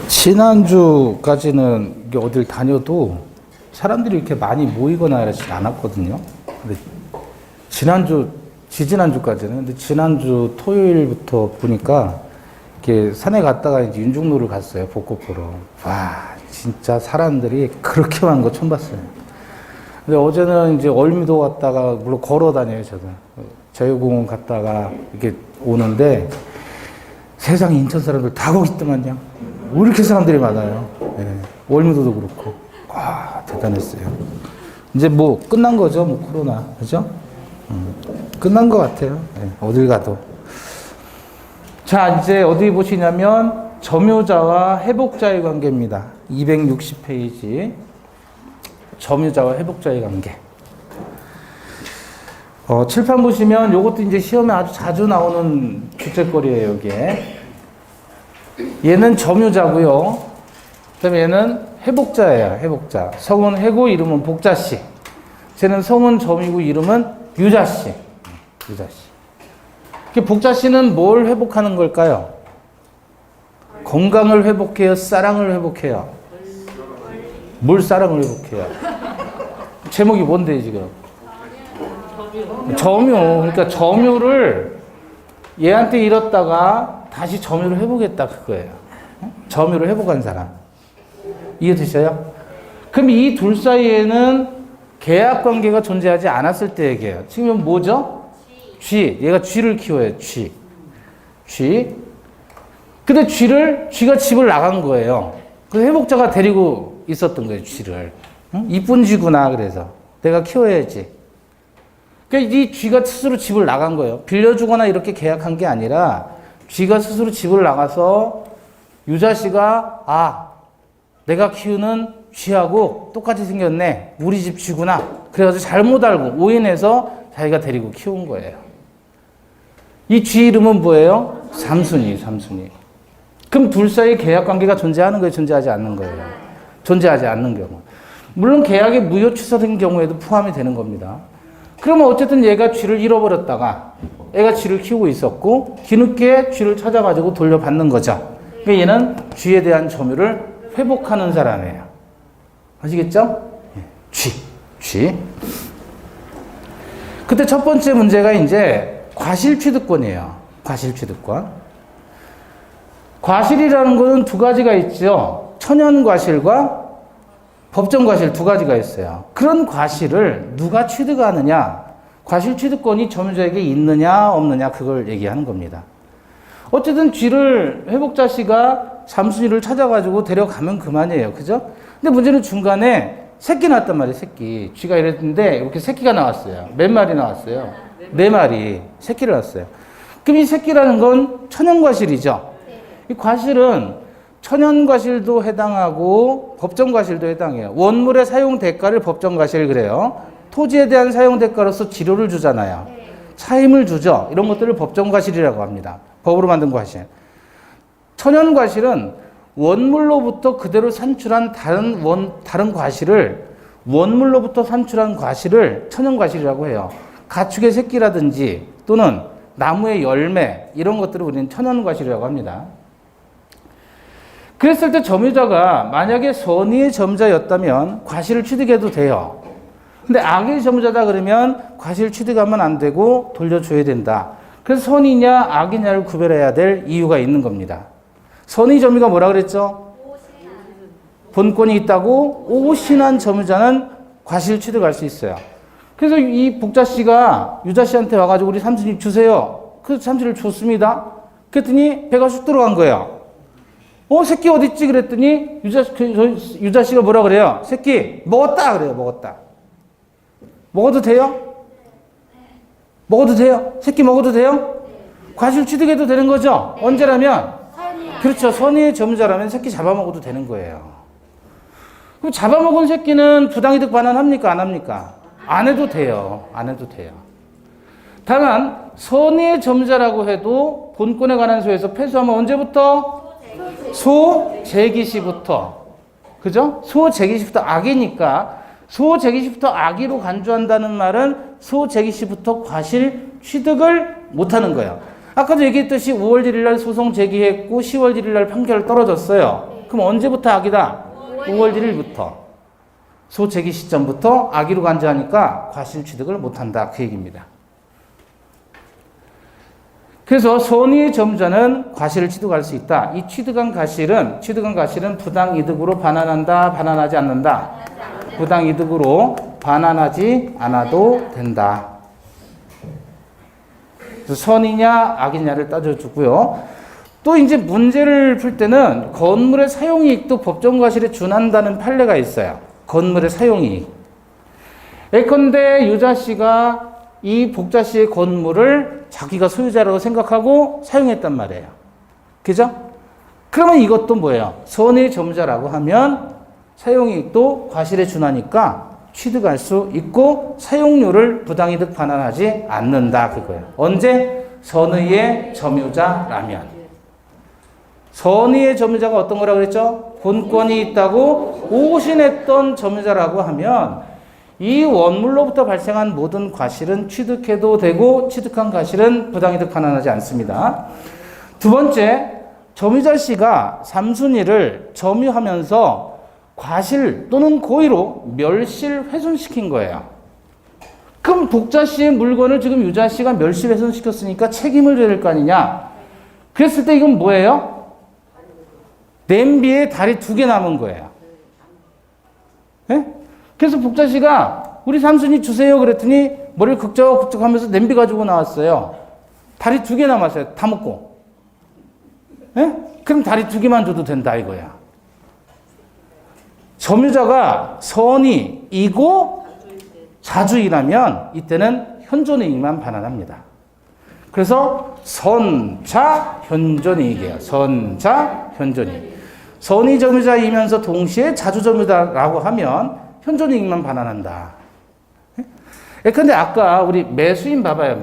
지난주까지는 이게 어딜 다녀도 사람들이 이렇게 많이 모이거나 이러지 않았거든요. 근데 지지난주까지는. 근데 지난주 토요일부터 보니까 이렇게 산에 갔다가 이제 윤중로를 갔어요. 벚꽃 보러. 와, 진짜 사람들이 그렇게 많은 거 처음 봤어요. 근데 어제는 이제 얼미도 갔다가, 물론 걸어 다녀요, 저도. 자유공원 갔다가 이렇게 오는데 세상에 인천 사람들 다 거기 있더만요. 왜 이렇게 사람들이 많아요? 네. 월미도도 그렇고. 와, 대단했어요. 이제 뭐 끝난 거죠, 뭐 코로나. 그죠? 끝난 것 같아요. 네. 어딜 가도. 자, 이제 어디 보시냐면 점유자와 회복자의 관계입니다. 260페이지. 점유자와 회복자의 관계. 칠판 보시면 요것도 이제 시험에 아주 자주 나오는 주제거리예요, 여기에. 얘는 점유자고요. 그다음에 얘는 회복자예요, 회복자. 성은 회고 이름은 복자씨. 쟤는 성은 점이고 이름은 유자씨. 유자씨. 복자씨는 뭘 회복하는 걸까요? 건강을 회복해요, 사랑을 회복해요? 뭘 사랑을 회복해요? 제목이 뭔데 지금? 점유. 그러니까 점유를 얘한테 잃었다가 다시 점유를 회복했다 그거예요. 점유를 회복한 사람. 이해되셔요? 그럼 이 둘 사이에는 계약 관계가 존재하지 않았을 때 얘기해요. 지금 뭐죠? 쥐. 얘가 쥐를 키워요. 쥐. 근데 쥐가 집을 나간 거예요. 그 회복자가 데리고 있었던 거예요. 쥐를. 응? 이쁜 쥐구나. 그래서 내가 키워야지. 그러니까 이 쥐가 스스로 집을 나간 거예요. 빌려주거나 이렇게 계약한 게 아니라 쥐가 스스로 집을 나가서 유자씨가 내가 키우는 쥐하고 똑같이 생겼네. 우리 집 쥐구나. 그래가지고 잘못 알고 오인해서 자기가 데리고 키운 거예요. 이 쥐 이름은 뭐예요? 삼순이. 그럼 둘 사이에 계약 관계가 존재하는 거예요? 존재하지 않는 거예요? 존재하지 않는 경우. 물론 계약이 무효 취소된 경우에도 포함이 되는 겁니다. 그러면 어쨌든 얘가 쥐를 잃어버렸다가 애가 쥐를 키우고 있었고 뒤늦게 쥐를 찾아가지고 돌려받는 거죠. 그러니까 얘는 쥐에 대한 점유를 회복하는 사람이에요. 아시겠죠? 쥐. 그때 첫 번째 문제가 이제 과실취득권이에요. 과실취득권. 과실이라는 것은 두 가지가 있죠. 천연과실과 법정과실 두 가지가 있어요. 그런 과실을 누가 취득하느냐, 과실 취득권이 점유자에게 있느냐 없느냐 그걸 얘기하는 겁니다. 어쨌든 쥐를 회복자 씨가 잠순이를 찾아가지고 데려가면 그만이에요. 그죠? 근데 문제는 중간에 새끼 낳았단 말이에요. 새끼. 쥐가 이랬는데 이렇게 새끼가 나왔어요. 몇 마리 나왔어요? 4마리. 새끼를 낳았어요. 그럼 이 새끼라는 건 천연과실이죠. 이 과실은 천연과실도 해당하고 법정과실도 해당해요. 원물의 사용 대가를 법정과실 그래요. 토지에 대한 사용 대가로서 지료를 주잖아요. 차임을 주죠. 이런 것들을 법정과실이라고 합니다. 법으로 만든 과실. 천연과실은 원물로부터 그대로 산출한 다른 과실을 원물로부터 산출한 과실을 천연과실이라고 해요. 가축의 새끼라든지 또는 나무의 열매 이런 것들을 우리는 천연과실이라고 합니다. 그랬을 때 점유자가 만약에 선의의 점유자였다면 과실을 취득해도 돼요. 근데 악의 점유자다 그러면 과실 취득하면 안 되고 돌려줘야 된다. 그래서 선의냐 악이냐를 구별해야 될 이유가 있는 겁니다. 선의 점유가 뭐라 그랬죠? 본권이 있다고 오신한 점유자는 과실 취득할 수 있어요. 그래서 이 복자씨가 유자씨한테 와가지고 우리 삼순이 주세요. 그래서 삼순이를 줬습니다. 그랬더니 배가 쑥 들어간 거예요. 새끼 어딨지? 그랬더니 유자씨가 뭐라 그래요? 새끼 먹었다 그래요. 먹어도 돼요? 먹어도 돼요? 새끼 먹어도 돼요? 과실 취득해도 되는 거죠? 언제라면? 그렇죠. 선의의 점유자라면 새끼 잡아먹어도 되는 거예요. 그럼 잡아먹은 새끼는 부당이득 반환합니까? 안 합니까? 안 해도 돼요. 다만 선의의 점유자라고 해도 본권에 관한 소에서 패소하면 언제부터? 소재기시부터. 그죠? 소재기시부터 악이니까 소재기시부터 악의로 간주한다는 말은 소재기시부터 과실 취득을 못하는 거예요. 아까도 얘기했듯이 5월 1일 날 소송 제기했고 10월 1일 날 판결 떨어졌어요. 그럼 언제부터 악이다? 5월 1일부터. 소 제기 시점부터 악의로 간주하니까 과실 취득을 못한다. 그 얘기입니다. 그래서 선의의 점유자는 과실을 취득할 수 있다. 이 취득한 과실은 부당 이득으로 반환한다, 반환하지 않는다. 부당 이득으로 반환하지 않아도 된다. 그래서 선이냐 악이냐를 따져주고요. 또 이제 문제를 풀 때는 건물의 사용이익도 법정 과실에 준한다는 판례가 있어요. 건물의 사용이익. 예컨대 유자 씨가 이 복자 씨의 건물을 자기가 소유자라고 생각하고 사용했단 말이에요. 그죠? 그러면 이것도 뭐예요? 선의 점유자라고 하면 사용이익도 과실에 준하니까 취득할 수 있고 사용료를 부당이득 반환하지 않는다. 그거예요. 언제? 선의의 점유자라면. 선의의 점유자가 어떤 거라고 그랬죠? 본권이 있다고 오신했던 점유자라고 하면 이 원물로부터 발생한 모든 과실은 취득해도 되고 취득한 과실은 부당이득 반환하지 않습니다. 두 번째, 점유자 씨가 삼순이를 점유하면서 과실 또는 고의로 멸실 훼손시킨 거예요. 그럼 복자 씨의 물건을 지금 유자 씨가 멸실 훼손시켰으니까 책임을 져야 될 거 아니냐? 그랬을 때 이건 뭐예요? 냄비에 다리 2개 남은 거예요. 네? 그래서 복자 씨가 우리 삼순이 주세요 그랬더니 머리를 극적극적 하면서 냄비 가지고 나왔어요. 다리 2개 남았어요. 다 먹고. 네? 그럼 다리 2개만 줘도 된다 이거야. 점유자가 선이이고 자주이라면 이때는 현존이익만 반환합니다. 그래서 선자 현존이익이에요. 선자 현존이익. 선의 점유자이면서 동시에 자주 점유자라고 하면 현존이익만 반환한다. 근데 아까 우리 매수인 봐봐요.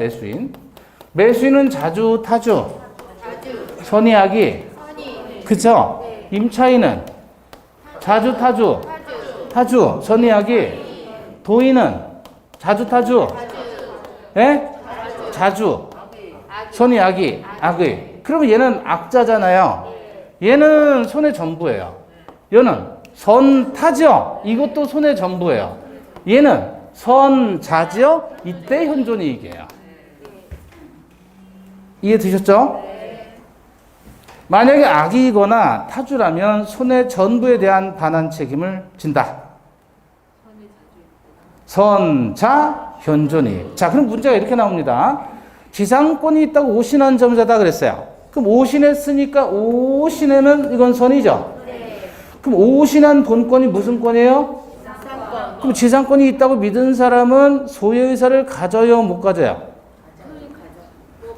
매수인은 자주 타주. 선의 악이. 그쵸? 임차인은 자주 타주. 선의 악이. 도인은 자주 타주. 예? 자주. 선의 악이. 악의. 그러면 얘는 악자잖아요. 얘는 손의 전부예요. 얘는 선타죠. 이것도 손의 전부예요. 얘는 선자죠. 이때 현존이익이에요. 이해되셨죠? 만약에 악이거나 타주라면 손의 전부에 대한 반환 책임을 진다. 선자 현존이익. 자, 그럼 문제가 이렇게 나옵니다. 지상권이 있다고 오신한 점유자다 그랬어요. 그럼 오신했으니까 오신하면 이건 선이죠. 그럼 오신한 본권이 무슨 권이에요? 지상권. 그럼 지상권이 있다고 믿은 사람은 소유의 의사를 가져요, 못 가져요?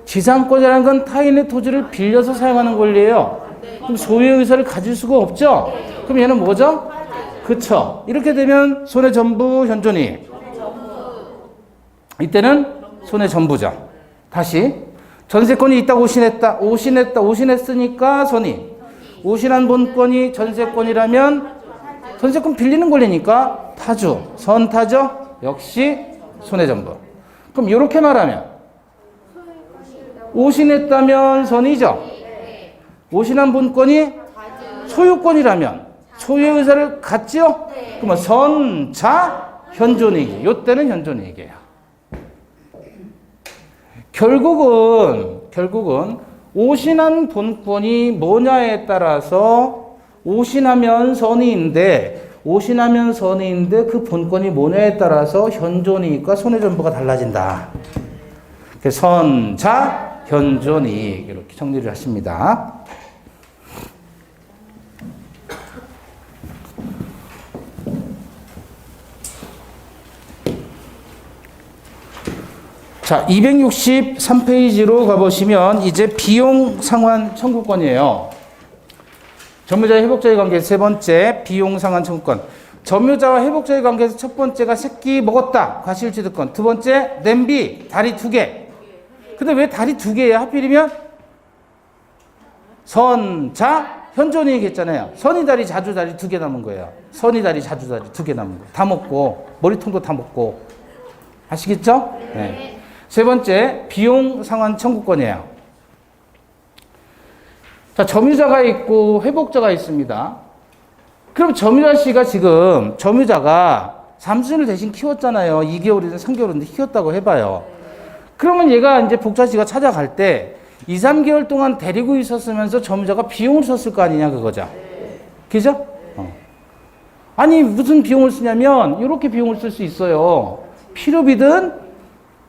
지상권이라는 건 타인의 토지를 빌려서 사용하는 권리예요. 그럼 소유의 의사를 가질 수가 없죠? 그럼 얘는 뭐죠? 그쵸. 이렇게 되면 손의 전부 현존이익. 이때는 손의 전부죠. 다시. 전세권이 있다고 오신했으니까 선이. 오신한 본권이 전세권이라면 전세권 빌리는 권리니까 타주. 선타죠? 역시 손의 전부. 그럼 이렇게 말하면 오신했다면 선이죠? 오신한 본권이 소유권이라면 소유의 의사를 갖지요? 그러면 선자 현존이익. 이때는 현존이익이에요. 결국은 오신한 본권이 뭐냐에 따라서 오신하면 선의인데 그 본권이 뭐냐에 따라서 현존이익과 손해전부가 달라진다. 선자 현존이익 이렇게 정리를 하십니다. 자, 263페이지로 가보시면 이제 비용 상환 청구권이에요. 점유자의 회복자의 관계에서 세 번째 비용 상환 청구권. 점유자와 회복자의 관계에서 첫 번째가 새끼 먹었다. 과실취득권. 두 번째 냄비 다리 2개. 근데 왜 다리 2개예요? 하필이면 선자 현존이익 했잖아요. 선이 다리 자주 다리 2개 남은 거예요. 선이 다리 자주 다리 2개 남은 거예요. 다 먹고 머리통도 다 먹고. 아시겠죠? 네. 세 번째, 비용 상환 청구권이에요. 자, 점유자가 있고 회복자가 있습니다. 그럼 점유자 씨가 지금 점유자가 삼순이를 대신 키웠잖아요. 2개월이든 3개월이든 키웠다고 해봐요. 그러면 얘가 이제 복자 씨가 찾아갈 때 2, 3개월 동안 데리고 있었으면서 점유자가 비용을 썼을 거 아니냐 그거죠. 그죠? 아니 무슨 비용을 쓰냐면 이렇게 비용을 쓸 수 있어요. 필요비든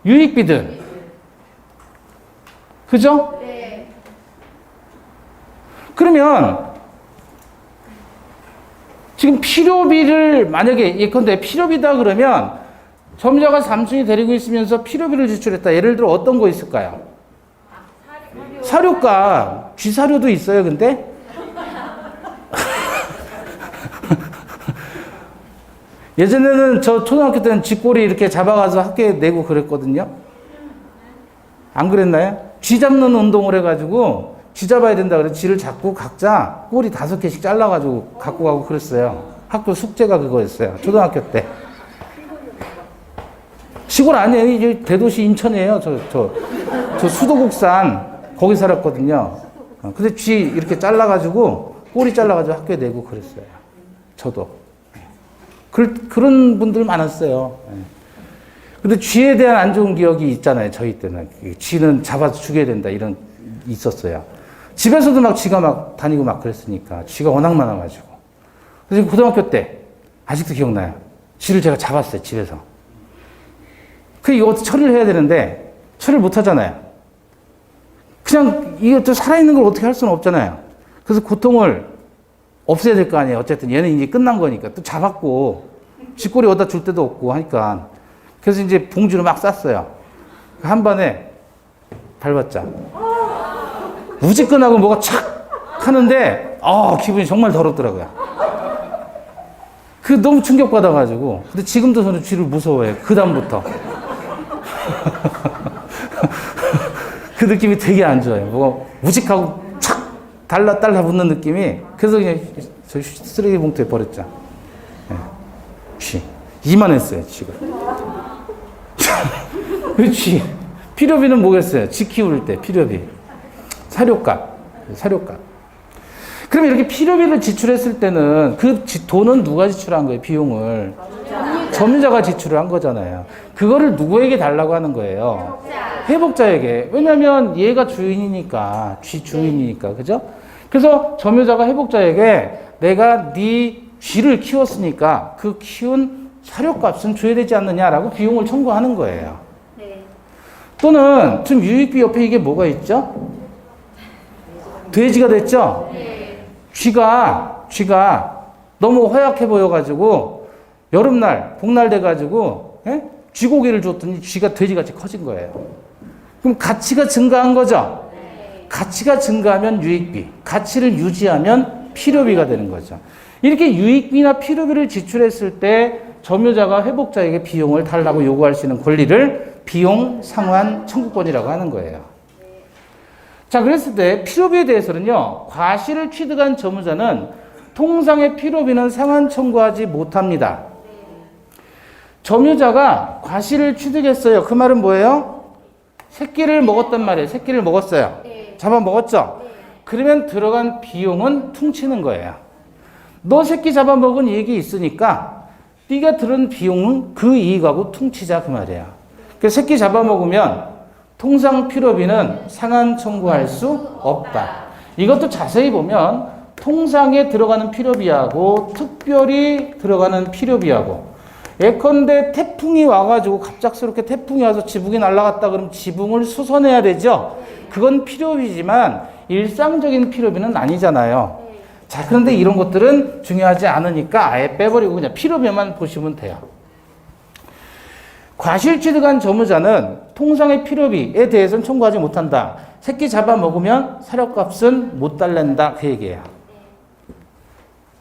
유익비든. 그죠? 네. 그러면 지금 필요비를 만약에 예컨대 필요비다 그러면 점유자가 삼순이 데리고 있으면서 필요비를 지출했다. 예를 들어 어떤 거 있을까요? 사료값. 쥐사료도 있어요 근데? 예전에는 저 초등학교 때는 쥐꼬리 이렇게 잡아가서 학교에 내고 그랬거든요. 안 그랬나요? 쥐 잡는 운동을 해가지고 쥐 잡아야 된다 그래서 쥐를 잡고 각자 꼬리 5개씩 잘라가지고 갖고 가고 그랬어요. 학교 숙제가 그거였어요. 초등학교 때. 시골 아니에요. 이게 대도시 인천이에요. 저 수도국산 거기 살았거든요. 근데 쥐 이렇게 잘라가지고 꼬리 잘라가지고 학교에 내고 그랬어요. 저도. 그런 분들 많았어요. 근데 쥐에 대한 안 좋은 기억이 있잖아요. 저희 때는. 쥐는 잡아서 죽여야 된다. 이런, 있었어요. 집에서도 막 쥐가 막 다니고 막 그랬으니까. 쥐가 워낙 많아가지고. 그래서 고등학교 때, 아직도 기억나요. 쥐를 제가 잡았어요. 집에서. 이거 어떻게 처리를 해야 되는데, 처리를 못 하잖아요. 그냥 이것도 살아있는 걸 어떻게 할 수는 없잖아요. 그래서 고통을 없애야 될 거 아니에요. 어쨌든 얘는 이제 끝난 거니까. 또 잡았고, 쥐꼬리 어디다 줄 데도 없고 하니까. 그래서 이제 봉지로 막 쌌어요. 한 번에 밟았자. 무지끈하고 뭐가 착 하는데, 기분이 정말 더럽더라고요. 너무 충격받아가지고. 근데 지금도 저는 쥐를 무서워해요. 그다음부터. 그 느낌이 되게 안 좋아요. 뭐가 무직하고 착 달라붙는 느낌이. 그래서 그냥 저 쓰레기 봉투에 버렸죠. 네. 쥐. 이만했어요, 쥐가. 그 쥐. 필요비는 뭐겠어요? 쥐 키울 때 필요비. 사료값. 그럼 이렇게 필요비를 지출했을 때는 그 돈은 누가 지출한 거예요? 비용을. 점유자가 지출을 한 거잖아요. 그거를 누구에게 달라고 하는 거예요? 회복자에게. 왜냐면 얘가 주인이니까. 쥐 주인이니까. 그죠? 그래서 점유자가 회복자에게 내가 네 쥐를 키웠으니까 그 키운 사료값은 줘야 되지 않느냐라고 비용을 청구하는 거예요. 네. 또는 지금 유익비 옆에 이게 뭐가 있죠? 돼지가 됐죠? 네. 쥐가 너무 허약해 보여가지고 여름날, 복날 돼가지고 쥐고기를 줬더니 쥐가 돼지같이 커진 거예요. 그럼 가치가 증가한 거죠? 네. 가치가 증가하면 유익비, 가치를 유지하면 필요비가 되는 거죠. 이렇게 유익비나 필요비를 지출했을 때 점유자가 회복자에게 비용을 달라고 요구할 수 있는 권리를 비용 상환 청구권이라고 하는 거예요. 자, 그랬을 때 필요비에 대해서는요, 과실을 취득한 점유자는 통상의 필요비는 상환 청구하지 못합니다. 점유자가 과실을 취득했어요. 그 말은 뭐예요? 새끼를 먹었단 말이에요. 새끼를 먹었어요. 잡아먹었죠? 그러면 들어간 비용은 퉁치는 거예요. 너 새끼 잡아먹은 이익이 있으니까 네가 들은 비용은 그 이익하고 퉁치자 그 말이에요. 그래서 새끼 잡아먹으면 통상 필요비는 상환 청구할 수 없다. 이것도 자세히 보면 통상에 들어가는 필요비하고 특별히 들어가는 필요비하고 예컨대 태풍이 와가지고 갑작스럽게 태풍이 와서 지붕이 날아갔다 그러면 지붕을 수선해야 되죠. 그건 필요비지만 일상적인 필요비는 아니잖아요. 자, 그런데 이런 것들은 중요하지 않으니까 아예 빼버리고 그냥 필요비만 보시면 돼요. 과실 취득한 점유자는 통상의 필요비에 대해서는 청구하지 못한다. 새끼 잡아먹으면 사료값은 못 달랜다. 그 얘기예요.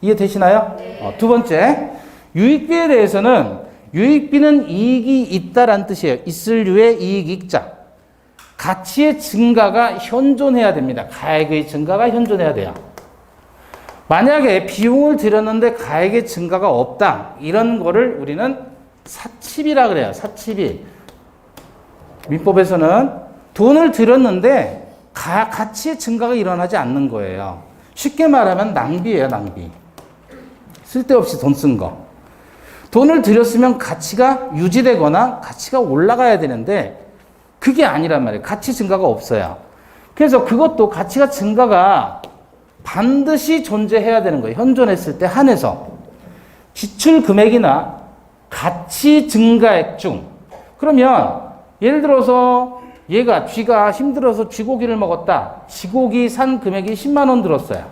이해되시나요? 두 번째, 유익비에 대해서는 유익비는 이익이 있다라는 뜻이에요. 있을 류의 이익익자. 가치의 증가가 현존해야 됩니다. 가액의 증가가 현존해야 돼요. 만약에 비용을 들였는데 가액의 증가가 없다. 이런 거를 우리는 사치비라 그래요. 사치비. 민법에서는 돈을 들였는데 가치의 증가가 일어나지 않는 거예요. 쉽게 말하면 낭비예요, 낭비. 쓸데없이 돈 쓴 거. 돈을 들였으면 가치가 유지되거나 가치가 올라가야 되는데 그게 아니란 말이에요. 가치 증가가 없어요. 그래서 그것도 가치가 증가가 반드시 존재해야 되는 거예요. 현존했을 때 한해서. 지출 금액이나 가치 증가액 중. 그러면 예를 들어서 쥐가 힘들어서 쥐고기를 먹었다. 쥐고기 산 금액이 10만 원 들었어요.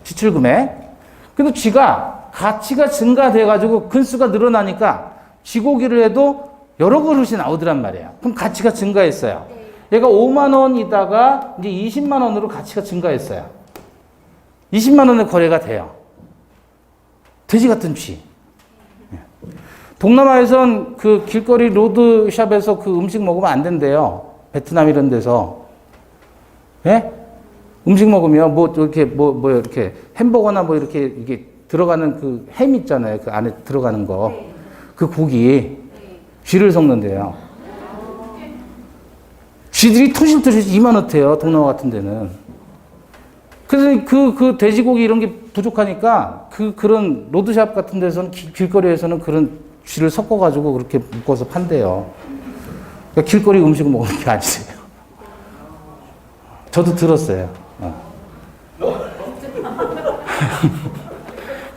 지출 금액. 그래도 쥐가 가치가 증가돼가지고 근수가 늘어나니까 쥐고기를 해도 여러 그릇이 나오더란 말이에요. 그럼 가치가 증가했어요. 얘가 5만 원이다가 이제 20만 원으로 가치가 증가했어요. 20만 원의 거래가 돼요. 돼지 같은 쥐. 동남아에선 그 길거리 로드샵에서 그 음식 먹으면 안 된대요. 베트남 이런 데서. 예? 음식 먹으면 이렇게 햄버거나 이렇게 이게 들어가는 그 햄 있잖아요. 그 안에 들어가는 거. 그 고기. 쥐를 섞는데요. 쥐들이 토실토실 2만 원대요. 동남아 같은 데는. 그래서 그 돼지고기 이런 게 부족하니까 그런 로드샵 같은 데서는 길거리에서는 그런 쥐를 섞어가지고 그렇게 묶어서 판대요. 그러니까 길거리 음식을 먹는 게 아니세요. 저도 들었어요.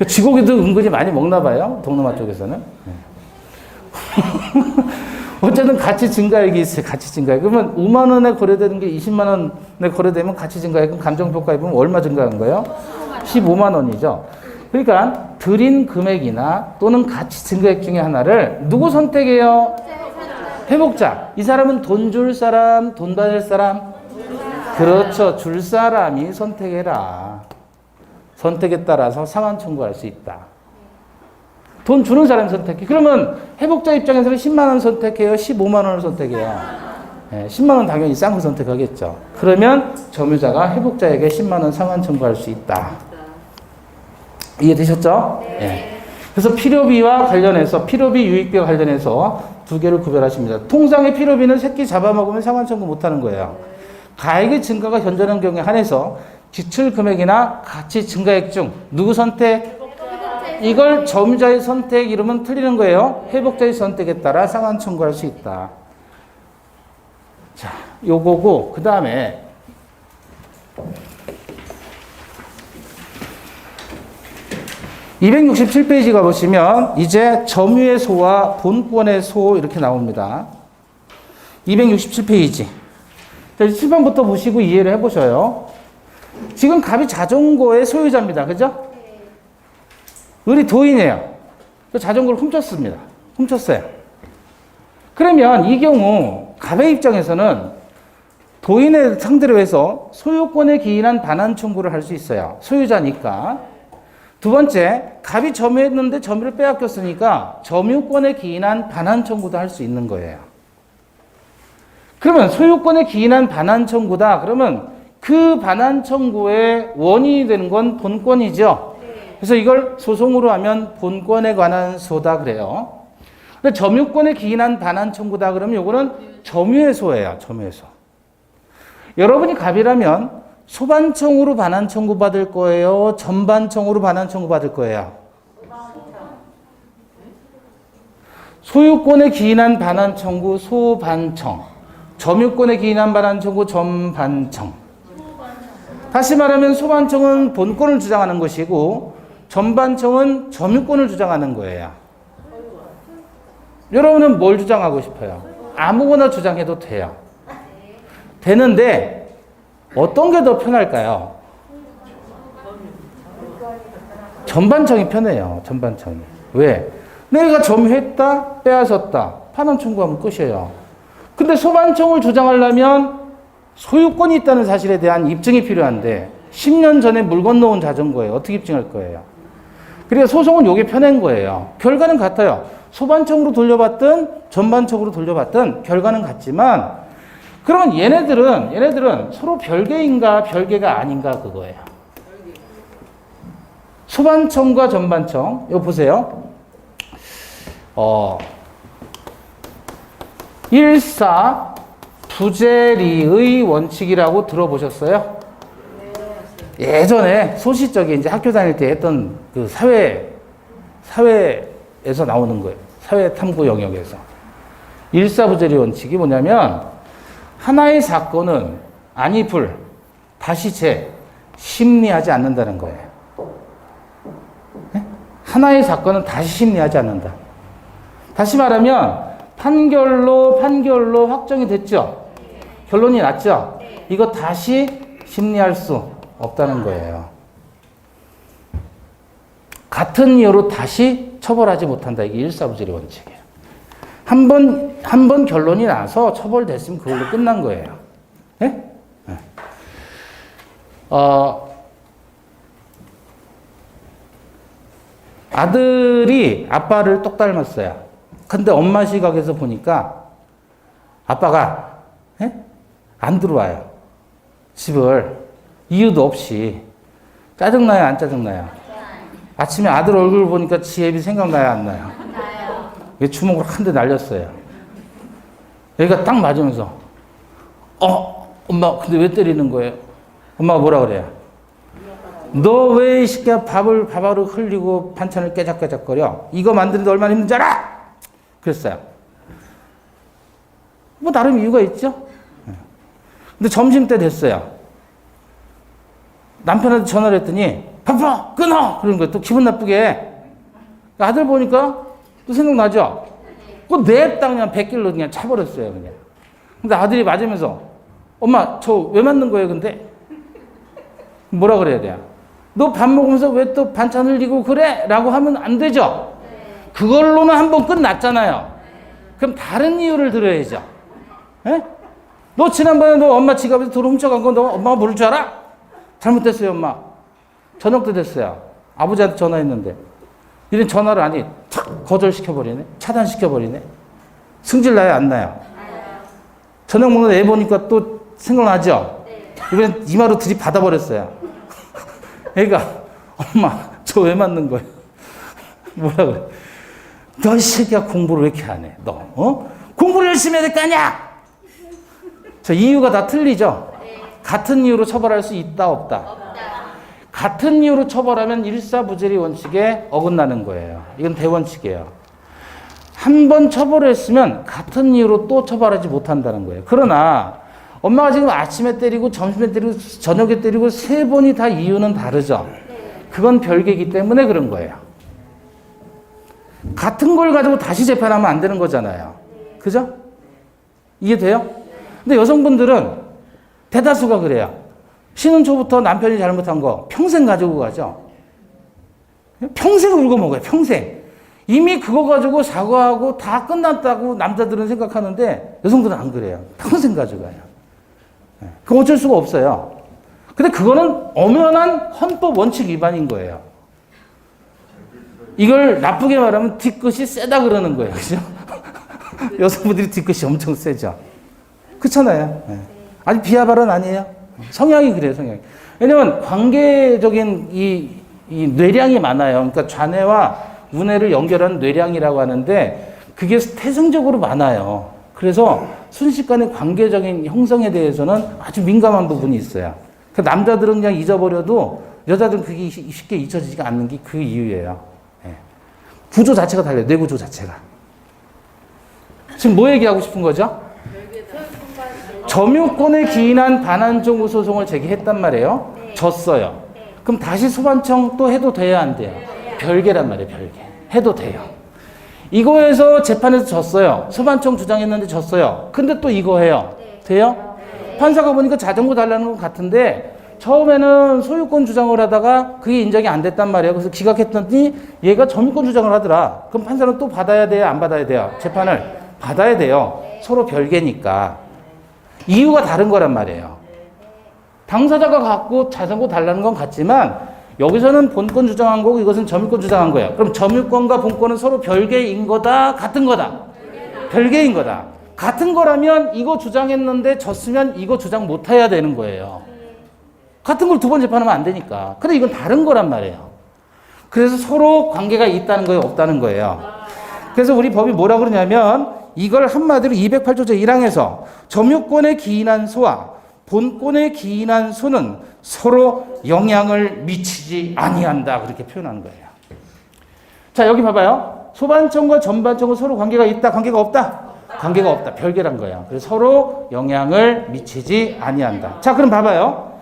쥐고기도 은근히 많이 먹나 봐요. 동남아 쪽에서는. 어쨌든 가치 증가액이 있어요. 가치 증가액. 그러면 5만 원에 거래되는 게 20만 원에 거래되면 가치 증가액은 감정평가에 보면 얼마 증가한 거예요? 15만 원이죠. 그러니까 드린 금액이나 또는 가치 증가액 중에 하나를 누구 선택해요? 회복자. 이 사람은 돈 줄 사람, 돈 받을 사람? 그렇죠. 줄 사람이 선택해라. 선택에 따라서 상환 청구할 수 있다. 돈 주는 사람이 선택해. 그러면 회복자 입장에서는 10만 원 선택해요? 15만 원을 선택해요? 10만 원 당연히 싼 거 선택하겠죠. 그러면 점유자가 회복자에게 10만 원 상환 청구할 수 있다. 이해되셨죠? 네. 그래서 필요비와 관련해서 필요비, 유익비와 관련해서 두 개를 구별하십니다. 통상의 필요비는 새끼 잡아먹으면 상환 청구 못하는 거예요. 가액의 증가가 현저한 경우에 한해서 지출 금액이나 가치 증가액 중 누구 선택? 이걸 점유자의 선택 이러면 틀리는 거예요. 회복자의 선택에 따라 상환 청구할 수 있다. 자, 요거고 그 다음에 267페이지 가보시면 이제 점유의 소와 본권의 소 이렇게 나옵니다. 267페이지. 7번부터 보시고 이해를 해보셔요. 지금 갑이 자전거의 소유자입니다. 그죠? 을이 도인이에요. 자전거를 훔쳤습니다. 훔쳤어요. 그러면 이 경우 갑의 입장에서는 도인을 상대로 해서 소유권에 기인한 반환 청구를 할 수 있어요. 소유자니까. 두 번째, 갑이 점유했는데 점유를 빼앗겼으니까 점유권에 기인한 반환 청구도 할 수 있는 거예요. 그러면 소유권에 기인한 반환 청구다. 그러면 그 반환 청구의 원인이 되는 건 본권이죠. 그래서 이걸 소송으로 하면 본권에 관한 소다 그래요. 근데 점유권에 기인한 반환 청구다 그러면 이거는 점유의 소예요. 점유의 소. 여러분이 갑이라면 소반청으로 반환 청구 받을 거예요? 전반청으로 반환 청구 받을 거예요? 소유권에 기인한 반환 청구 소반청. 점유권에 기인한 반환 청구 전반청. 다시 말하면 소반청은 본권을 주장하는 것이고 전반청은 점유권을 주장하는 거예요. 여러분은 뭘 주장하고 싶어요? 아무거나 주장해도 돼요. 되는데 어떤 게 더 편할까요? 전반청이 편해요. 전반청이. 왜? 내가 점유했다, 빼앗았다, 반환 청구하면 끝이에요. 근데 소반청을 주장하려면 소유권이 있다는 사실에 대한 입증이 필요한데 10년 전에 물 건너온 자전거예요. 어떻게 입증할 거예요? 그래서 소송은 이게 편한 거예요. 결과는 같아요. 소반청으로 돌려받든 전반청으로 돌려받든 결과는 같지만 그러면 얘네들은 서로 별개인가 별개가 아닌가 그거예요. 소반청과 전반청 이거 보세요. 14 부재리의 원칙이라고 들어보셨어요? 예전에 소시적에 이제 학교 다닐 때 했던 그 사회에서 나오는 거예요. 사회 탐구 영역에서. 일사부재리 원칙이 뭐냐면, 하나의 사건은 아니 불, 다시 재, 심리하지 않는다는 거예요. 네? 하나의 사건은 다시 심리하지 않는다. 다시 말하면, 판결로 확정이 됐죠? 결론이 났죠? 이거 다시 심리할 수 없다는 거예요. 같은 이유로 다시 처벌하지 못한다. 이게 일사부재리 원칙이에요. 한 번 결론이 나서 처벌됐으면 그걸로 끝난 거예요. 네? 네. 아들이 아빠를 똑 닮았어요. 근데 엄마 시각에서 보니까 아빠가 안 들어와요. 집을. 이유도 없이. 짜증나요? 안 짜증나요? 아침에 아들 얼굴 보니까 지 애비 생각나요? 안 나요? 나요. 주먹으로 한 대 날렸어요. 얘가 딱 맞으면서 엄마 근데 왜 때리는 거예요? 엄마가 뭐라 그래요? 너 왜 이 새끼야 밥알을 흘리고 반찬을 깨작깨작거려? 이거 만드는데 얼마나 힘든지 알아? 그랬어요. 뭐 나름 이유가 있죠? 근데 점심때 됐어요. 남편한테 전화를 했더니 바빠 끊어! 그러는 거예요. 또 기분 나쁘게. 아들 보니까 또 생각나죠? 그거 냅다 그냥 100길로 그냥 차버렸어요. 그냥. 근데 아들이 맞으면서 엄마 저 왜 맞는 거예요 근데? 뭐라 그래야 돼요? 너 밥 먹으면서 왜 또 반찬 흘리고 그래? 라고 하면 안 되죠? 그걸로는 한번 끝났잖아요. 그럼 다른 이유를 들어야죠. 에? 너 지난번에 너 엄마 지갑에서 돈 훔쳐간 거 너 엄마가 모를 줄 알아? 잘못됐어요 엄마. 저녁 때 됐어요. 아버지한테 전화했는데 이런 전화를 아니 탁 거절시켜버리네. 차단시켜버리네. 승질나요 안 나요? 저녁 먹는 애 보니까 또 생각나죠? 이번엔 이마로 들이받아버렸어요. 애가 엄마 저 왜 맞는 거야? 뭐라 그래? 너 이 새끼야 공부를 왜 이렇게 안 해? 너 공부를 열심히 해야 될 거 아니야? 저 이유가 다 틀리죠? 같은 이유로 처벌할 수 있다 없다? 같은 이유로 처벌하면 일사부재리 원칙에 어긋나는 거예요. 이건 대원칙이에요. 한 번 처벌했으면 같은 이유로 또 처벌하지 못한다는 거예요. 그러나 엄마가 지금 아침에 때리고 점심에 때리고 저녁에 때리고 세 번이 다 이유는 다르죠. 그건 별개이기 때문에 그런 거예요. 같은 걸 가지고 다시 재판하면 안 되는 거잖아요. 그죠? 이해돼요? 근데 여성분들은 대다수가 그래요. 신혼 초부터 남편이 잘못한 거 평생 가지고 가죠. 평생 울고 먹어요. 평생. 이미 그거 가지고 사과하고 다 끝났다고 남자들은 생각하는데 여성들은 안 그래요. 평생 가져가요. 그거 어쩔 수가 없어요. 근데 그거는 엄연한 헌법 원칙 위반인 거예요. 이걸 나쁘게 말하면 뒤끝이 세다 그러는 거예요. 그죠? 여성분들이 뒤끝이 엄청 세죠. 그렇잖아요. 아니 비하 발언 아니에요. 성향이 그래요, 성향이. 왜냐면 관계적인 이 뇌량이 많아요. 그러니까 좌뇌와 우뇌를 연결하는 뇌량이라고 하는데 그게 태생적으로 많아요. 그래서 순식간에 관계적인 형성에 대해서는 아주 민감한 부분이 있어요. 그 남자들은 그냥 잊어버려도 여자들은 그게 쉽게 잊혀지지가 않는 게 그 이유예요. 구조 자체가 달라요. 뇌 구조 자체가. 지금 뭐 얘기하고 싶은 거죠? 점유권에 기인한 반환종구 소송을 제기했단 말이에요. 졌어요. 그럼 다시 소방청 또 해도 돼야 안 돼요? 별개란 말이에요. 별개. 해도 돼요. 이거에서 재판에서 졌어요. 소방청 주장했는데 졌어요. 근데 또 이거 해요. 돼요? 판사가 보니까 자전거 달라는 건 같은데 처음에는 소유권 주장을 하다가 그게 인정이 안 됐단 말이에요. 그래서 기각했더니 얘가 점유권 주장을 하더라. 그럼 판사는 또 받아야 돼요? 안 받아야 돼요? 재판을 받아야 돼요. 서로 별개니까. 이유가 다른 거란 말이에요. 당사자가 갖고 자전거 달라는 건 같지만 여기서는 본권 주장한 거고 이것은 점유권 주장한 거예요. 그럼 점유권과 본권은 서로 별개인 거다? 같은 거다? 별개인 거다. 같은 거라면 이거 주장했는데 졌으면 이거 주장 못 해야 되는 거예요. 같은 걸 두 번 재판하면 안 되니까. 근데 이건 다른 거란 말이에요. 그래서 서로 관계가 있다는 거예요? 없다는 거예요? 그래서 우리 법이 뭐라 그러냐면 이걸 한마디로 208조 제1항에서 점유권에 기인한 소와 본권에 기인한 소는 서로 영향을 미치지 아니한다. 그렇게 표현하는 거예요. 자, 여기 봐봐요. 소반청과 전반청은 서로 관계가 있다, 관계가 없다? 관계가 없다. 별개란 거예요. 그래서 서로 영향을 미치지 아니한다. 자, 그럼 봐봐요.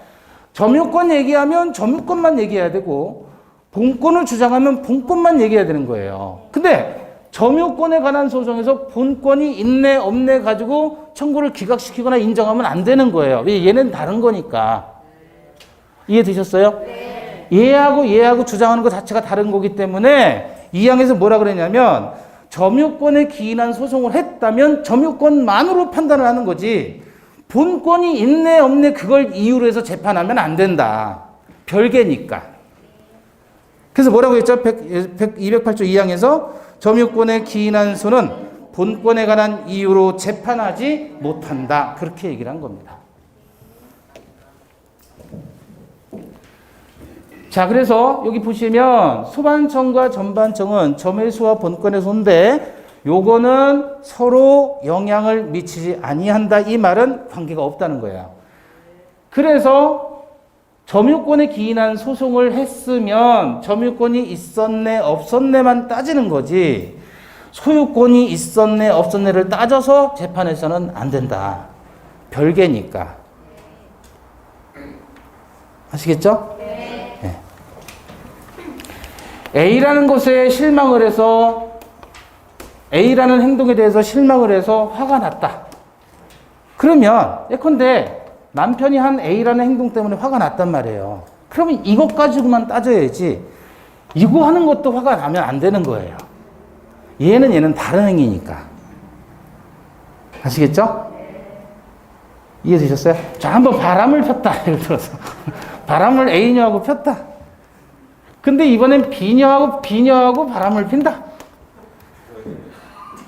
점유권 얘기하면 점유권만 얘기해야 되고 본권을 주장하면 본권만 얘기해야 되는 거예요. 근데 점유권에 관한 소송에서 본권이 있네 없네 가지고 청구를 기각시키거나 인정하면 안 되는 거예요. 왜? 얘는 다른 거니까. 이해되셨어요? 네. 얘하고 주장하는 것 자체가 다른 거기 때문에 이 항에서 뭐라 그랬냐면 점유권에 기인한 소송을 했다면 점유권만으로 판단을 하는 거지 본권이 있네 없네 그걸 이유로 해서 재판하면 안 된다. 별개니까. 그래서 뭐라고 했죠? 208조 2항에서 점유권에 기인한 소는 본권에 관한 이유로 재판하지 못한다. 그렇게 얘기를 한 겁니다. 자, 그래서 여기 보시면 소반청과 전반청은 점의 소와 본권의 소인데 요거는 서로 영향을 미치지 아니한다. 이 말은 관계가 없다는 거예요. 그래서 점유권에 기인한 소송을 했으면 점유권이 있었네 없었네만 따지는 거지 소유권이 있었네 없었네를 따져서 재판에서는 안 된다. 별개니까. 아시겠죠? 네. A라는 것에 실망을 해서 A라는 행동에 대해서 실망을 해서 화가 났다. 그러면 예컨대 남편이 한 A라는 행동 때문에 화가 났단 말이에요. 그러면 이것 가지고만 따져야지 이거 하는 것도 화가 나면 안 되는 거예요. 얘는 다른 행위니까. 아시겠죠? 이해되셨어요? 자, 한번 바람을 폈다. 예를 들어서 바람을 A녀하고 폈다. 근데 이번엔 B녀하고 바람을 핀다.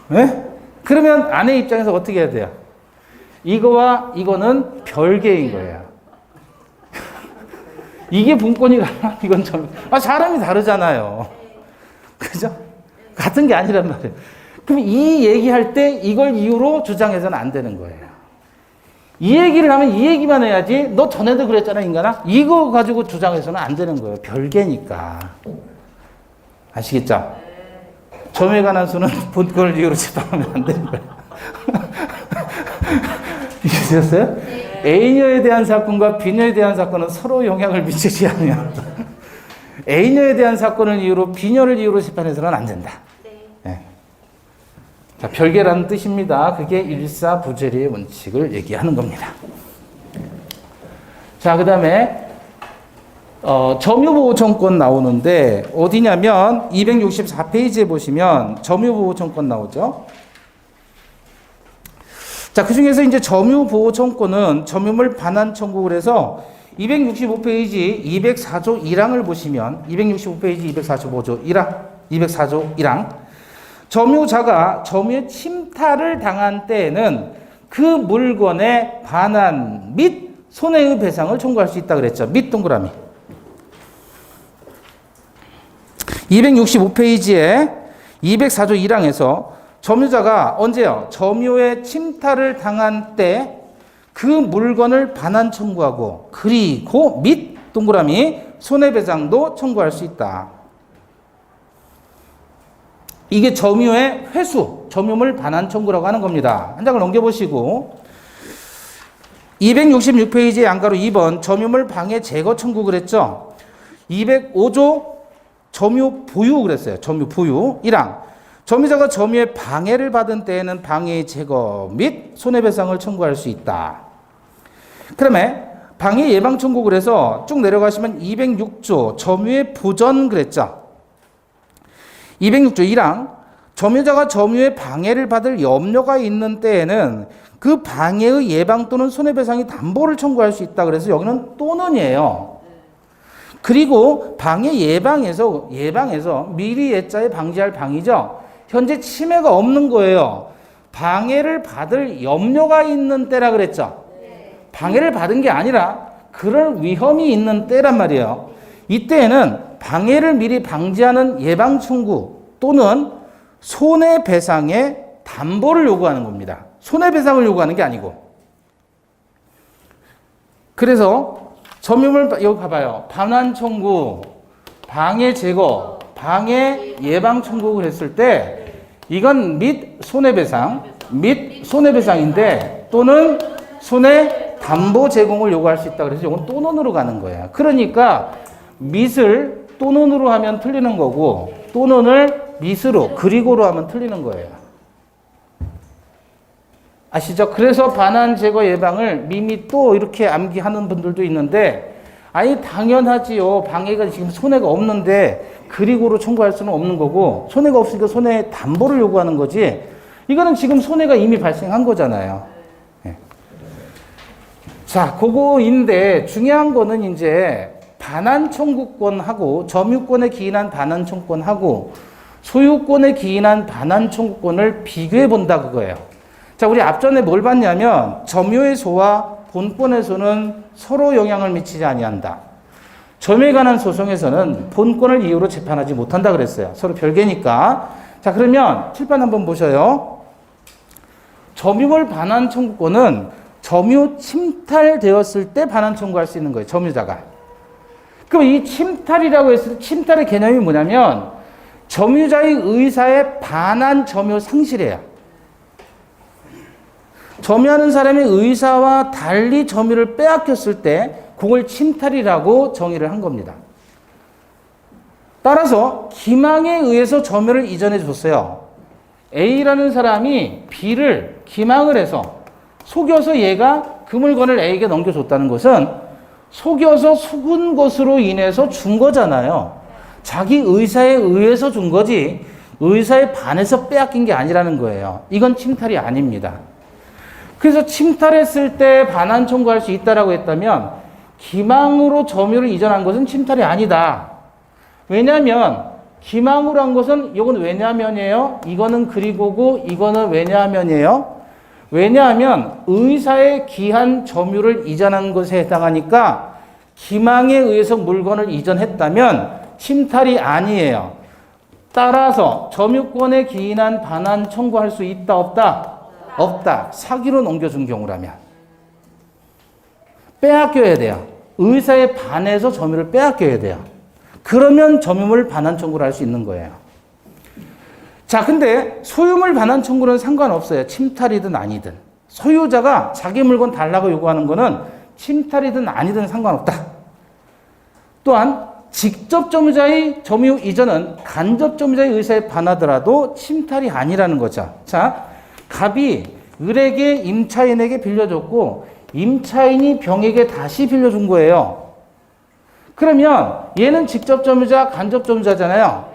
네? 그러면 아내 입장에서 어떻게 해야 돼요? 이거와 이거는 별개인 거예요. 이게 본권이라면 이건 사람이 다르잖아요. 그죠? 같은 게 아니란 말이에요. 그럼 이 얘기할 때 이걸 이유로 주장해서는 안 되는 거예요. 이 얘기를 하면 이 얘기만 해야지 너 전에도 그랬잖아 인간아. 이거 가지고 주장해서는 안 되는 거예요. 별개니까. 아시겠죠? 점에 관한 수는 본권을 이유로 재판하면 안 되는 거예요. 이해되셨어요? 네. A녀에 대한 사건과 B녀에 대한 사건은 서로 영향을 미치지 않는다. A녀에 대한 사건을 이유로 B녀를 이유로 재판해서는 안 된다. 네. 자, 별개라는 뜻입니다. 그게 일사부재리의 원칙을 얘기하는 겁니다. 자, 그 다음에 점유보호청권 나오는데 어디냐면 264페이지에 보시면 점유보호청권 나오죠. 자, 그 중에서 이제 점유보호청권은 점유물 반환 청구를 해서 265페이지 204조 1항을 보시면 265페이지 204조 1항 점유자가 점유의 침탈을 당한 때에는 그 물건의 반환 및 손해의 배상을 청구할 수 있다 그랬죠. 및 동그라미. 265페이지에 204조 1항에서 점유자가 언제요? 점유의 침탈을 당한 때 그 물건을 반환 청구하고 그리고 및 동그라미 손해배상도 청구할 수 있다. 이게 점유의 회수, 점유물 반환 청구라고 하는 겁니다. 한 장을 넘겨보시고 266페이지의 안가로 2번 점유물 방해 제거 청구 그랬죠. 205조 점유 보유 그랬어요. 점유 보유 1항 점유자가 점유의 방해를 받은 때에는 방해의 제거 및 손해배상을 청구할 수 있다. 그다음에 방해 예방 청구 그래서 쭉 내려가시면 206조 점유의 보전 그랬죠. 206조 1항 점유자가 점유의 방해를 받을 염려가 있는 때에는 그 방해의 예방 또는 손해배상이 담보를 청구할 수 있다. 그래서 여기는 또는이에요. 그리고 방해 예방에서 미리 예자에 방지할 방이죠. 현재 침해가 없는 거예요. 방해를 받을 염려가 있는 때라 그랬죠. 방해를 받은 게 아니라 그럴 위험이 있는 때란 말이에요. 이때에는 방해를 미리 방지하는 예방 청구 또는 손해배상의 담보를 요구하는 겁니다. 손해배상을 요구하는 게 아니고. 그래서 점유물, 여기 봐봐요. 반환 청구, 방해 제거, 방해 예방 청구를 했을 때 이건 및 손해배상인데 또는 손해 담보 제공을 요구할 수 있다. 그래서 이건 또는으로 가는 거예요. 그러니까 밋을 또는으로 하면 틀리는 거고 또는을 밋으로 그리고로 하면 틀리는 거예요. 아시죠? 그래서 반환 제거 예방을 미미 또 이렇게 암기하는 분들도 있는데 아니 당연하지요. 방해가 지금 손해가 없는데 그리고로 청구할 수는 없는 거고 손해가 없으니까 손해 담보를 요구하는 거지 이거는 지금 손해가 이미 발생한 거잖아요. 네. 자, 그거인데 중요한 거는 이제 반환 청구권하고 점유권에 기인한 반환 청구권하고 소유권에 기인한 반환 청구권을 비교해 본다 그거예요. 자, 우리 앞전에 뭘 봤냐면 점유의 소와 본권의 소는 서로 영향을 미치지 아니한다. 점유에 관한 소송에서는 본권을 이유로 재판하지 못한다 그랬어요. 서로 별개니까. 자, 그러면 칠판 한번 보셔요. 점유물 반환 청구권은 점유 침탈되었을 때 반환 청구할 수 있는 거예요. 점유자가. 그럼 이 침탈이라고 했을 때 침탈의 개념이 뭐냐면 점유자의 의사에 반한 점유 상실이에요. 점유하는 사람의 의사와 달리 점유를 빼앗겼을 때 그걸 침탈이라고 정의를 한 겁니다. 따라서 기망에 의해서 점유를 이전해 줬어요. A라는 사람이 B를 기망을 해서 속여서 얘가 그 물건을 A에게 넘겨줬다는 것은 속여서 속은 것으로 인해서 준 거잖아요. 자기 의사에 의해서 준 거지 의사에 반해서 빼앗긴 게 아니라는 거예요. 이건 침탈이 아닙니다. 그래서 침탈했을 때 반환 청구할 수 있다라고 했다면 기망으로 점유를 이전한 것은 침탈이 아니다. 왜냐하면 기망으로 한 것은 이건 왜냐면이에요. 이거는 그리고고 이거는 왜냐면이에요. 왜냐하면 의사에 기한 점유를 이전한 것에 해당하니까 기망에 의해서 물건을 이전했다면 침탈이 아니에요. 따라서 점유권에 기인한 반환 청구할 수 있다 없다? 없다. 사기로 넘겨준 경우라면. 빼앗겨야 돼요. 의사에 반해서 점유를 빼앗겨야 돼요. 그러면 점유물 반환 청구를 할 수 있는 거예요. 자, 근데 소유물 반환 청구는 상관없어요. 침탈이든 아니든. 소유자가 자기 물건 달라고 요구하는 거는 침탈이든 아니든 상관없다. 또한 직접 점유자의 점유 이전은 간접 점유자의 의사에 반하더라도 침탈이 아니라는 거죠. 자, 갑이 을에게 임차인에게 빌려줬고 임차인이 병에게 다시 빌려준 거예요. 그러면 얘는 직접 점유자, 간접 점유자잖아요.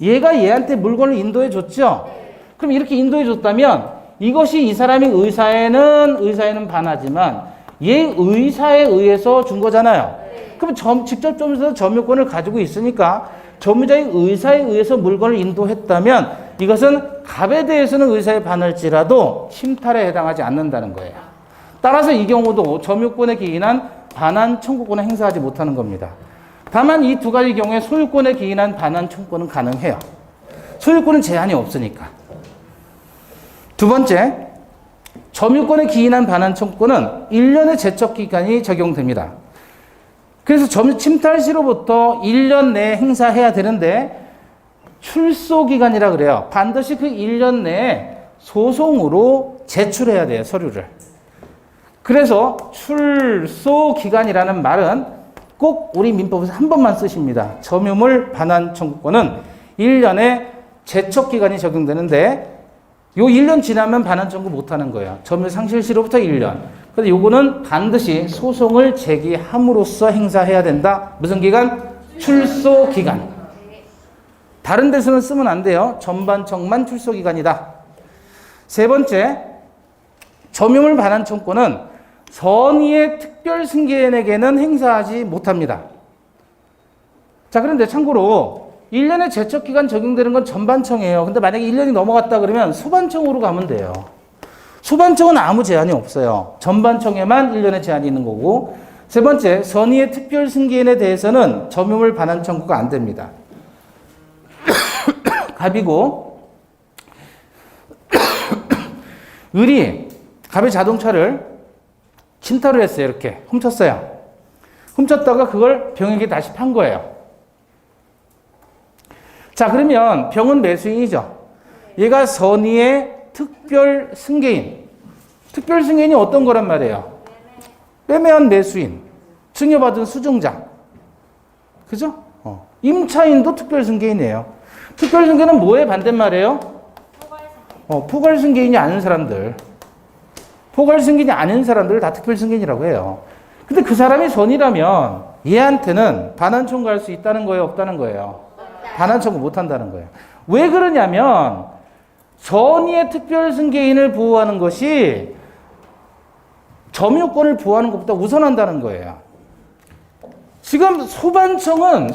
얘가 얘한테 물건을 인도해 줬죠. 그럼 이렇게 인도해 줬다면 이것이 이 사람의 의사에는 반하지만 얘 의사에 의해서 준 거잖아요. 그럼 직접 점유자도 점유권을 가지고 있으니까 점유자의 의사에 의해서 물건을 인도했다면 이것은 갑에 대해서는 의사에 반할지라도 침탈에 해당하지 않는다는 거예요. 따라서 이 경우도 점유권에 기인한 반환 청구권을 행사하지 못하는 겁니다. 다만 이 두 가지 경우에 소유권에 기인한 반환 청구권은 가능해요. 소유권은 제한이 없으니까. 두 번째, 점유권에 기인한 반환 청구권은 1년의 제척기간이 적용됩니다. 그래서 침탈 시로부터 1년 내에 행사해야 되는데 출소기간이라 그래요. 반드시 그 1년 내에 소송으로 제출해야 돼요. 서류를. 그래서 출소기간이라는 말은 꼭 우리 민법에서 한 번만 쓰십니다. 점유물 반환 청구권은 1년의 제척기간이 적용되는데 요 1년 지나면 반환 청구 못하는 거예요. 점유 상실 시로부터 1년. 근데 요거는 반드시 소송을 제기함으로써 행사해야 된다. 무슨 기간? 출소 기간. 다른 데서는 쓰면 안 돼요. 전반청만 출소 기간이다. 세 번째, 점유물 반환 청구는 선의의 특별 승계인에게는 행사하지 못합니다. 자, 그런데 참고로 1년의 제척기간 적용되는 건 전반청이에요. 근데 만약에 1년이 넘어갔다 그러면 소반청으로 가면 돼요. 소반청은 아무 제한이 없어요. 전반청에만 1년의 제한이 있는 거고. 세 번째, 선의의 특별 승계인에 대해서는 점유물 반환 청구가 안 됩니다. 갑이고 을이 갑의 자동차를 침탈을 했어요. 이렇게 훔쳤어요. 훔쳤다가 그걸 병에게 다시 판 거예요. 자, 그러면 병은 매수인이죠. 얘가 선의의 특별 승계인. 특별 승계인이 어떤 거란 말이에요? 매매한 매수인, 증여받은 수증자. 그죠? 임차인도 특별 승계인이에요. 특별 승계는 뭐에 반대말이에요? 포괄 승계인이 아닌 사람들. 포괄 승계인이 아닌 사람들을 다 특별 승계인이라고 해요. 근데 그 사람이 선이라면 얘한테는 반환 청구할 수 있다는 거예요, 없다는 거예요? 반환 청구 못 한다는 거예요. 왜 그러냐면 선의의 특별 승계인을 보호하는 것이 점유권을 보호하는 것보다 우선한다는 거예요. 지금 소반청은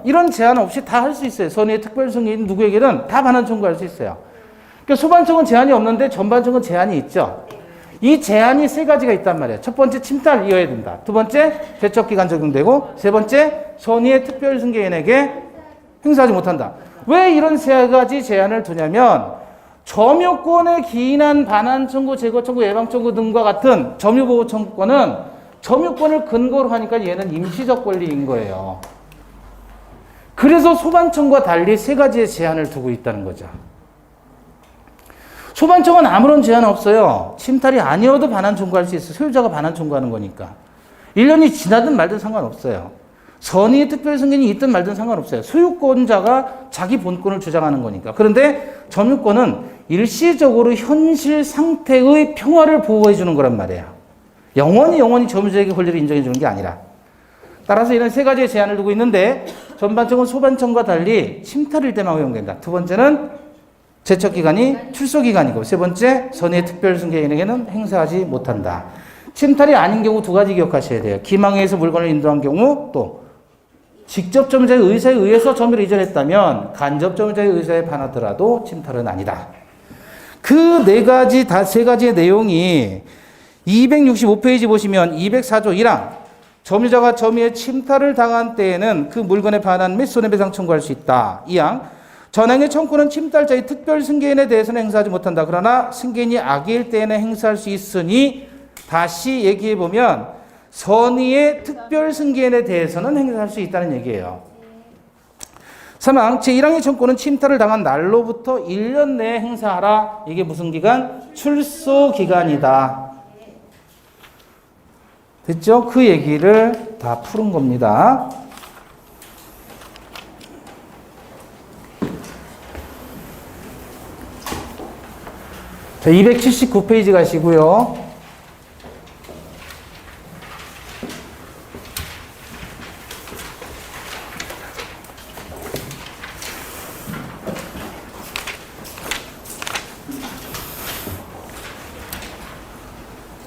이런 제한 없이 다 할 수 있어요. 선의의 특별 승계인 누구에게는 다 반환 청구할 수 있어요. 그러니까 소반청은 제한이 없는데 전반청은 제한이 있죠. 이 제한이 세 가지가 있단 말이에요. 첫 번째, 침탈 이어야 된다. 두 번째, 제척기간 적용되고, 세 번째, 선의의 특별 승계인에게 행사하지 못한다. 왜 이런 세 가지 제한을 두냐면 점유권에 기인한 반환 청구, 제거 청구, 예방 청구 등과 같은 점유보호 청구권은 점유권을 근거로 하니까 얘는 임시적 권리인 거예요. 그래서 소반청과 달리 세 가지의 제한을 두고 있다는 거죠. 소반청은 아무런 제한 없어요. 침탈이 아니어도 반환 청구할 수 있어요. 소유자가 반환 청구하는 거니까. 1년이 지나든 말든 상관없어요. 선의의 특별 승계인이 있든 말든 상관없어요. 소유권자가 자기 본권을 주장하는 거니까. 그런데 점유권은 일시적으로 현실 상태의 평화를 보호해 주는 거란 말이에요. 영원히 점유자에게 권리를 인정해 주는 게 아니라. 따라서 이런 세 가지의 제한을 두고 있는데 전반청은 소반청과 달리 침탈일 때만 허용된다. 두 번째는 제척기간이 출소기간이고, 세 번째, 선의의 특별 승계인에게는 행사하지 못한다. 침탈이 아닌 경우 두 가지 기억하셔야 돼요. 기망에 의해서 물건을 인도한 경우, 또 직접 점유자의 의사에 의해서 점유를 이전했다면 간접 점유자의 의사에 반하더라도 침탈은 아니다. 그 세 가지의 내용이 265페이지 보시면 204조 1항, 점유자가 점유의 침탈을 당한 때에는 그 물건에 반환 및 손해배상 청구할 수 있다. 2항, 전행의 청구는 침탈자의 특별 승계인에 대해서는 행사하지 못한다. 그러나 승계인이 악의일 때에는 행사할 수 있으니, 다시 얘기해보면 선의의 특별 승계인에 대해서는 행사할 수 있다는 얘기예요. 3항, 제1항의 청구는 침탈을 당한 날로부터 1년 내에 행사하라. 이게 무슨 기간? 출소기간이다. 됐죠? 그 얘기를 다 푸른 겁니다. 자, 279페이지 가시고요.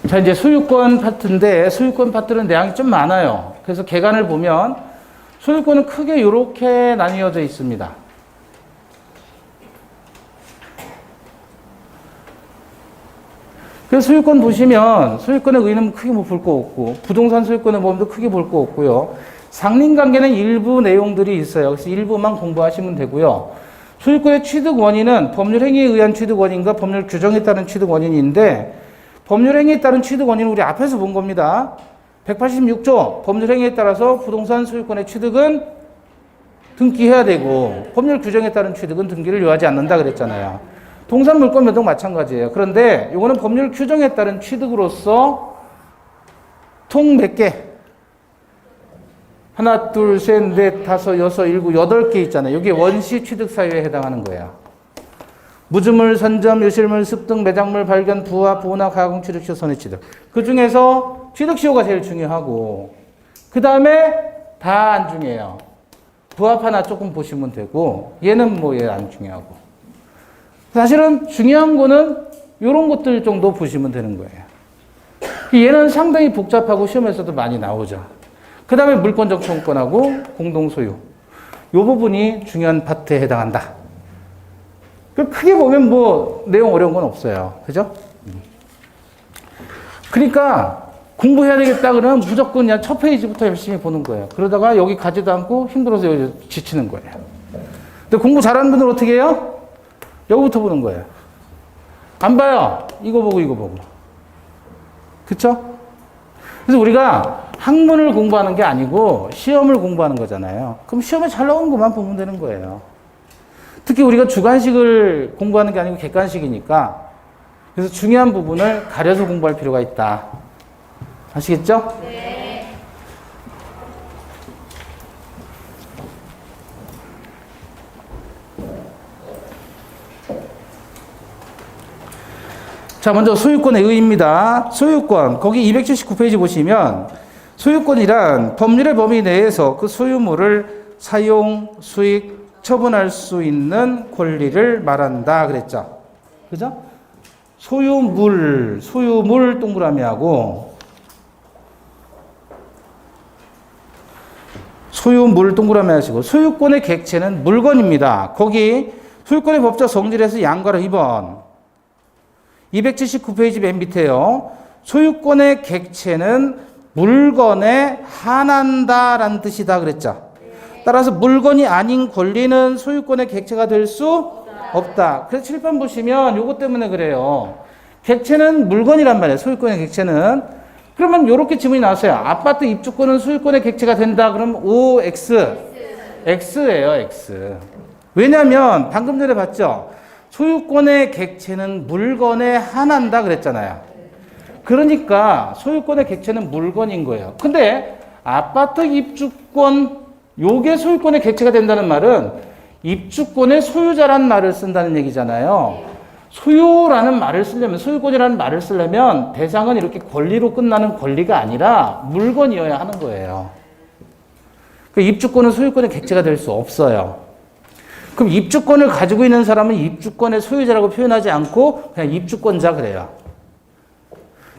자, 이제 소유권 파트인데, 소유권 파트는 내용이 좀 많아요. 그래서 개간을 보면 소유권은 크게 이렇게 나뉘어져 있습니다. 그래서 소유권 보시면 소유권의 의의는 크게 뭐 볼 거 없고, 부동산 소유권의 범위도 크게 볼 거 없고요. 상린관계는 일부 내용들이 있어요. 그래서 일부만 공부하시면 되고요. 소유권의 취득 원인은 법률 행위에 의한 취득 원인과 법률 규정에 따른 취득 원인인데, 법률 행위에 따른 취득 원인은 우리 앞에서 본 겁니다. 186조 법률 행위에 따라서 부동산 소유권의 취득은 등기해야 되고, 법률 규정에 따른 취득은 등기를 요하지 않는다 그랬잖아요. 동산 물권 변동 마찬가지예요. 그런데 이거는 법률 규정에 따른 취득으로서 통 몇 개? 하나, 둘, 셋, 넷, 다섯, 여섯, 일곱, 8개 있잖아요. 이게 원시 취득 사유에 해당하는 거예요. 무주물, 선점, 유실물, 습등, 매장물, 발견, 부합, 보호나 가공, 취득시효, 손해취득. 그 중에서 취득시효가 제일 중요하고, 그 다음에 다 안 중요해요. 부합 하나 조금 보시면 되고, 얘는 뭐 얘 안 중요하고. 사실은 중요한 거는 이런 것들 정도 보시면 되는 거예요. 얘는 상당히 복잡하고 시험에서도 많이 나오죠. 그 다음에 물권적 청구권하고 공동소유. 이 부분이 중요한 파트에 해당한다. 크게 보면 뭐 내용 어려운 건 없어요. 그죠? 그러니까 공부해야 되겠다 그러면 무조건 그냥 첫 페이지부터 열심히 보는 거예요. 그러다가 여기 가지도 않고 힘들어서 여기 지치는 거예요. 근데 공부 잘하는 분들 어떻게 해요? 여기부터 보는 거예요. 안 봐요. 이거 보고 이거 보고. 그쵸? 그래서 우리가 학문을 공부하는 게 아니고 시험을 공부하는 거잖아요. 그럼 시험에 잘 나오는 것만 보면 되는 거예요. 특히 우리가 주관식을 공부하는 게 아니고 객관식이니까 그래서 중요한 부분을 가려서 공부할 필요가 있다. 아시겠죠? 네. 자, 먼저 소유권의 의의입니다. 소유권, 거기 279페이지 보시면 소유권이란 법률의 범위 내에서 그 소유물을 사용, 수익, 처분할 수 있는 권리를 말한다 그랬죠. 그죠? 소유물 동그라미하고 소유물 동그라미 하시고 소유권의 객체는 물건입니다. 거기 소유권의 법적 성질에서 양괄호 2번 279페이지 맨 밑에요. 소유권의 객체는 물건에 한한다라는 뜻이다 그랬죠. 따라서 물건이 아닌 권리는 소유권의 객체가 될 수 없다. 그래서 칠판 보시면 요것 때문에 그래요. 객체는 물건이란 말이에요. 소유권의 객체는. 그러면 요렇게 질문이 나왔어요. 아파트 입주권은 소유권의 객체가 된다. 그럼 OX. X예요, X. 왜냐하면 방금 전에 봤죠. 소유권의 객체는 물건에 한한다 그랬잖아요. 그러니까 소유권의 객체는 물건인 거예요. 근데 아파트 입주권 요게 소유권의 객체가 된다는 말은 입주권의 소유자라는 말을 쓴다는 얘기잖아요. 소유라는 말을 쓰려면 소유권이라는 말을 쓰려면 대상은 이렇게 권리로 끝나는 권리가 아니라 물건이어야 하는 거예요. 그 입주권은 소유권의 객체가 될 수 없어요. 그럼 입주권을 가지고 있는 사람은 입주권의 소유자라고 표현하지 않고 그냥 입주권자 그래요.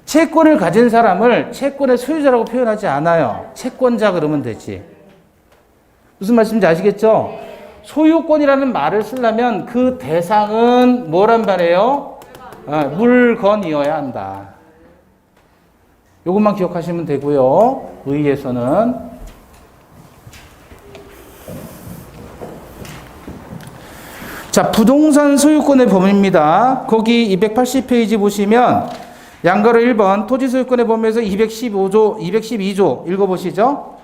채권을 가진 사람을 채권의 소유자라고 표현하지 않아요. 채권자 그러면 되지. 무슨 말씀인지 아시겠죠? 소유권이라는 말을 쓰려면 그 대상은 뭐란 말이에요? 물건이어야 한다. 이것만 기억하시면 되고요. 의의에서는. 자, 부동산 소유권의 범위입니다. 거기 280페이지 보시면 양가로 1번 토지 소유권의 범위에서 212조 읽어보시죠.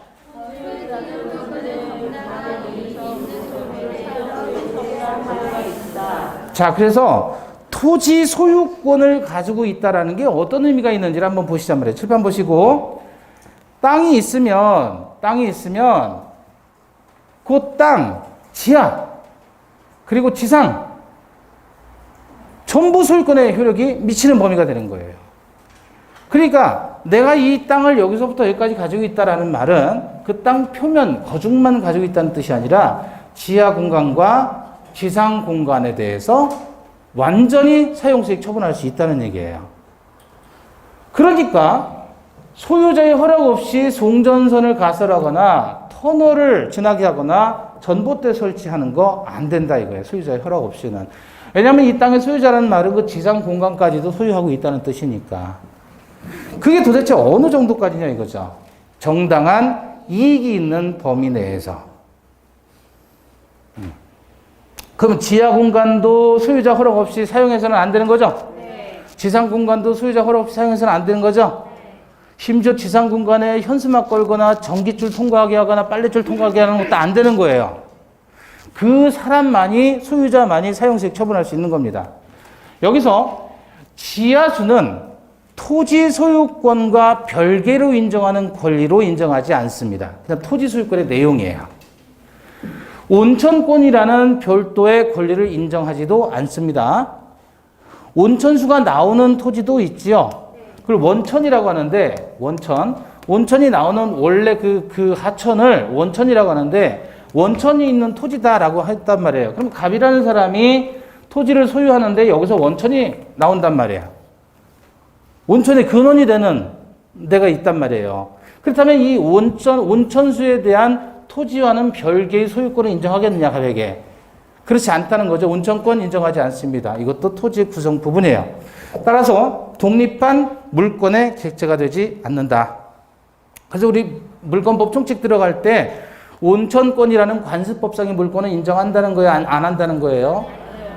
자, 그래서 토지 소유권을 가지고 있다라는 게 어떤 의미가 있는지를 한번 보시자 말이에요. 칠판 보시고 땅이 있으면 그 땅, 지하 그리고 지상 전부 소유권의 효력이 미치는 범위가 되는 거예요. 그러니까 내가 이 땅을 여기서부터 여기까지 가지고 있다라는 말은 그 땅 표면 거중만 가지고 있다는 뜻이 아니라 지하 공간과 지상 공간에 대해서 완전히 사용수익 처분할 수 있다는 얘기예요. 그러니까 소유자의 허락 없이 송전선을 가설하거나 터널을 지나게 하거나 전봇대 설치하는 거 안 된다 이거예요. 소유자의 허락 없이는. 왜냐하면 이 땅의 소유자라는 말은 그 지상 공간까지도 소유하고 있다는 뜻이니까. 그게 도대체 어느 정도까지냐 이거죠. 정당한 이익이 있는 범위 내에서. 그럼 지하 공간도 소유자 허락 없이 사용해서는 안 되는 거죠? 네. 지상 공간도 소유자 허락 없이 사용해서는 안 되는 거죠? 네. 심지어 지상 공간에 현수막 걸거나 전기줄 통과하게 하거나 빨래줄 통과하게 하는 것도 안 되는 거예요. 그 사람만이 소유자만이 사용수익 처분할 수 있는 겁니다. 여기서 지하수는 토지 소유권과 별개로 인정하는 권리로 인정하지 않습니다. 그냥 토지 소유권의 내용이에요. 온천권이라는 별도의 권리를 인정하지도 않습니다. 온천수가 나오는 토지도 있지요. 그걸 원천이라고 하는데 원천이 나오는 원래 그 하천을 원천이라고 하는데 원천이 있는 토지다라고 했단 말이에요. 그럼 갑이라는 사람이 토지를 소유하는데 여기서 원천이 나온단 말이에요. 온천의 근원이 되는 데가 있단 말이에요. 그렇다면 이 온천수에 대한 토지와는 별개의 소유권을 인정하겠느냐, 갑에게. 그렇지 않다는 거죠. 온천권 인정하지 않습니다. 이것도 토지의 구성 부분이에요. 따라서 독립한 물권의 객체가 되지 않는다. 그래서 우리 물권법 총칙 들어갈 때 온천권이라는 관습법상의 물권을 인정한다는 거예요? 안 한다는 거예요?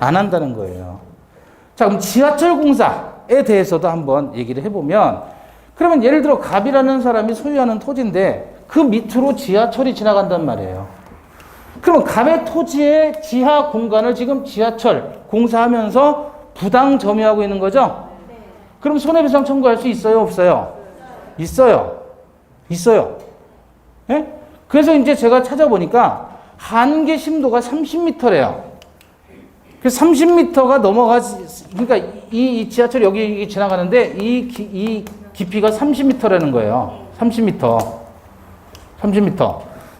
안 한다는 거예요. 자, 그럼 지하철 공사. 지하에 대해서도 한번 얘기를 해보면, 그러면 예를 들어 갑이라는 사람이 소유하는 토지인데 그 밑으로 지하철이 지나간단 말이에요. 그러면 갑의 토지의 지하 공간을 지금 지하철 공사하면서 부당 점유하고 있는 거죠? 그럼 손해배상 청구할 수 있어요, 없어요? 있어요. 있어요. 예? 그래서 이제 제가 찾아보니까 한계 심도가 30m래요. 그래서 30m가 그러니까 이 지하철이 여기 지나가는데 이 깊이가 30m라는 거예요. 30m.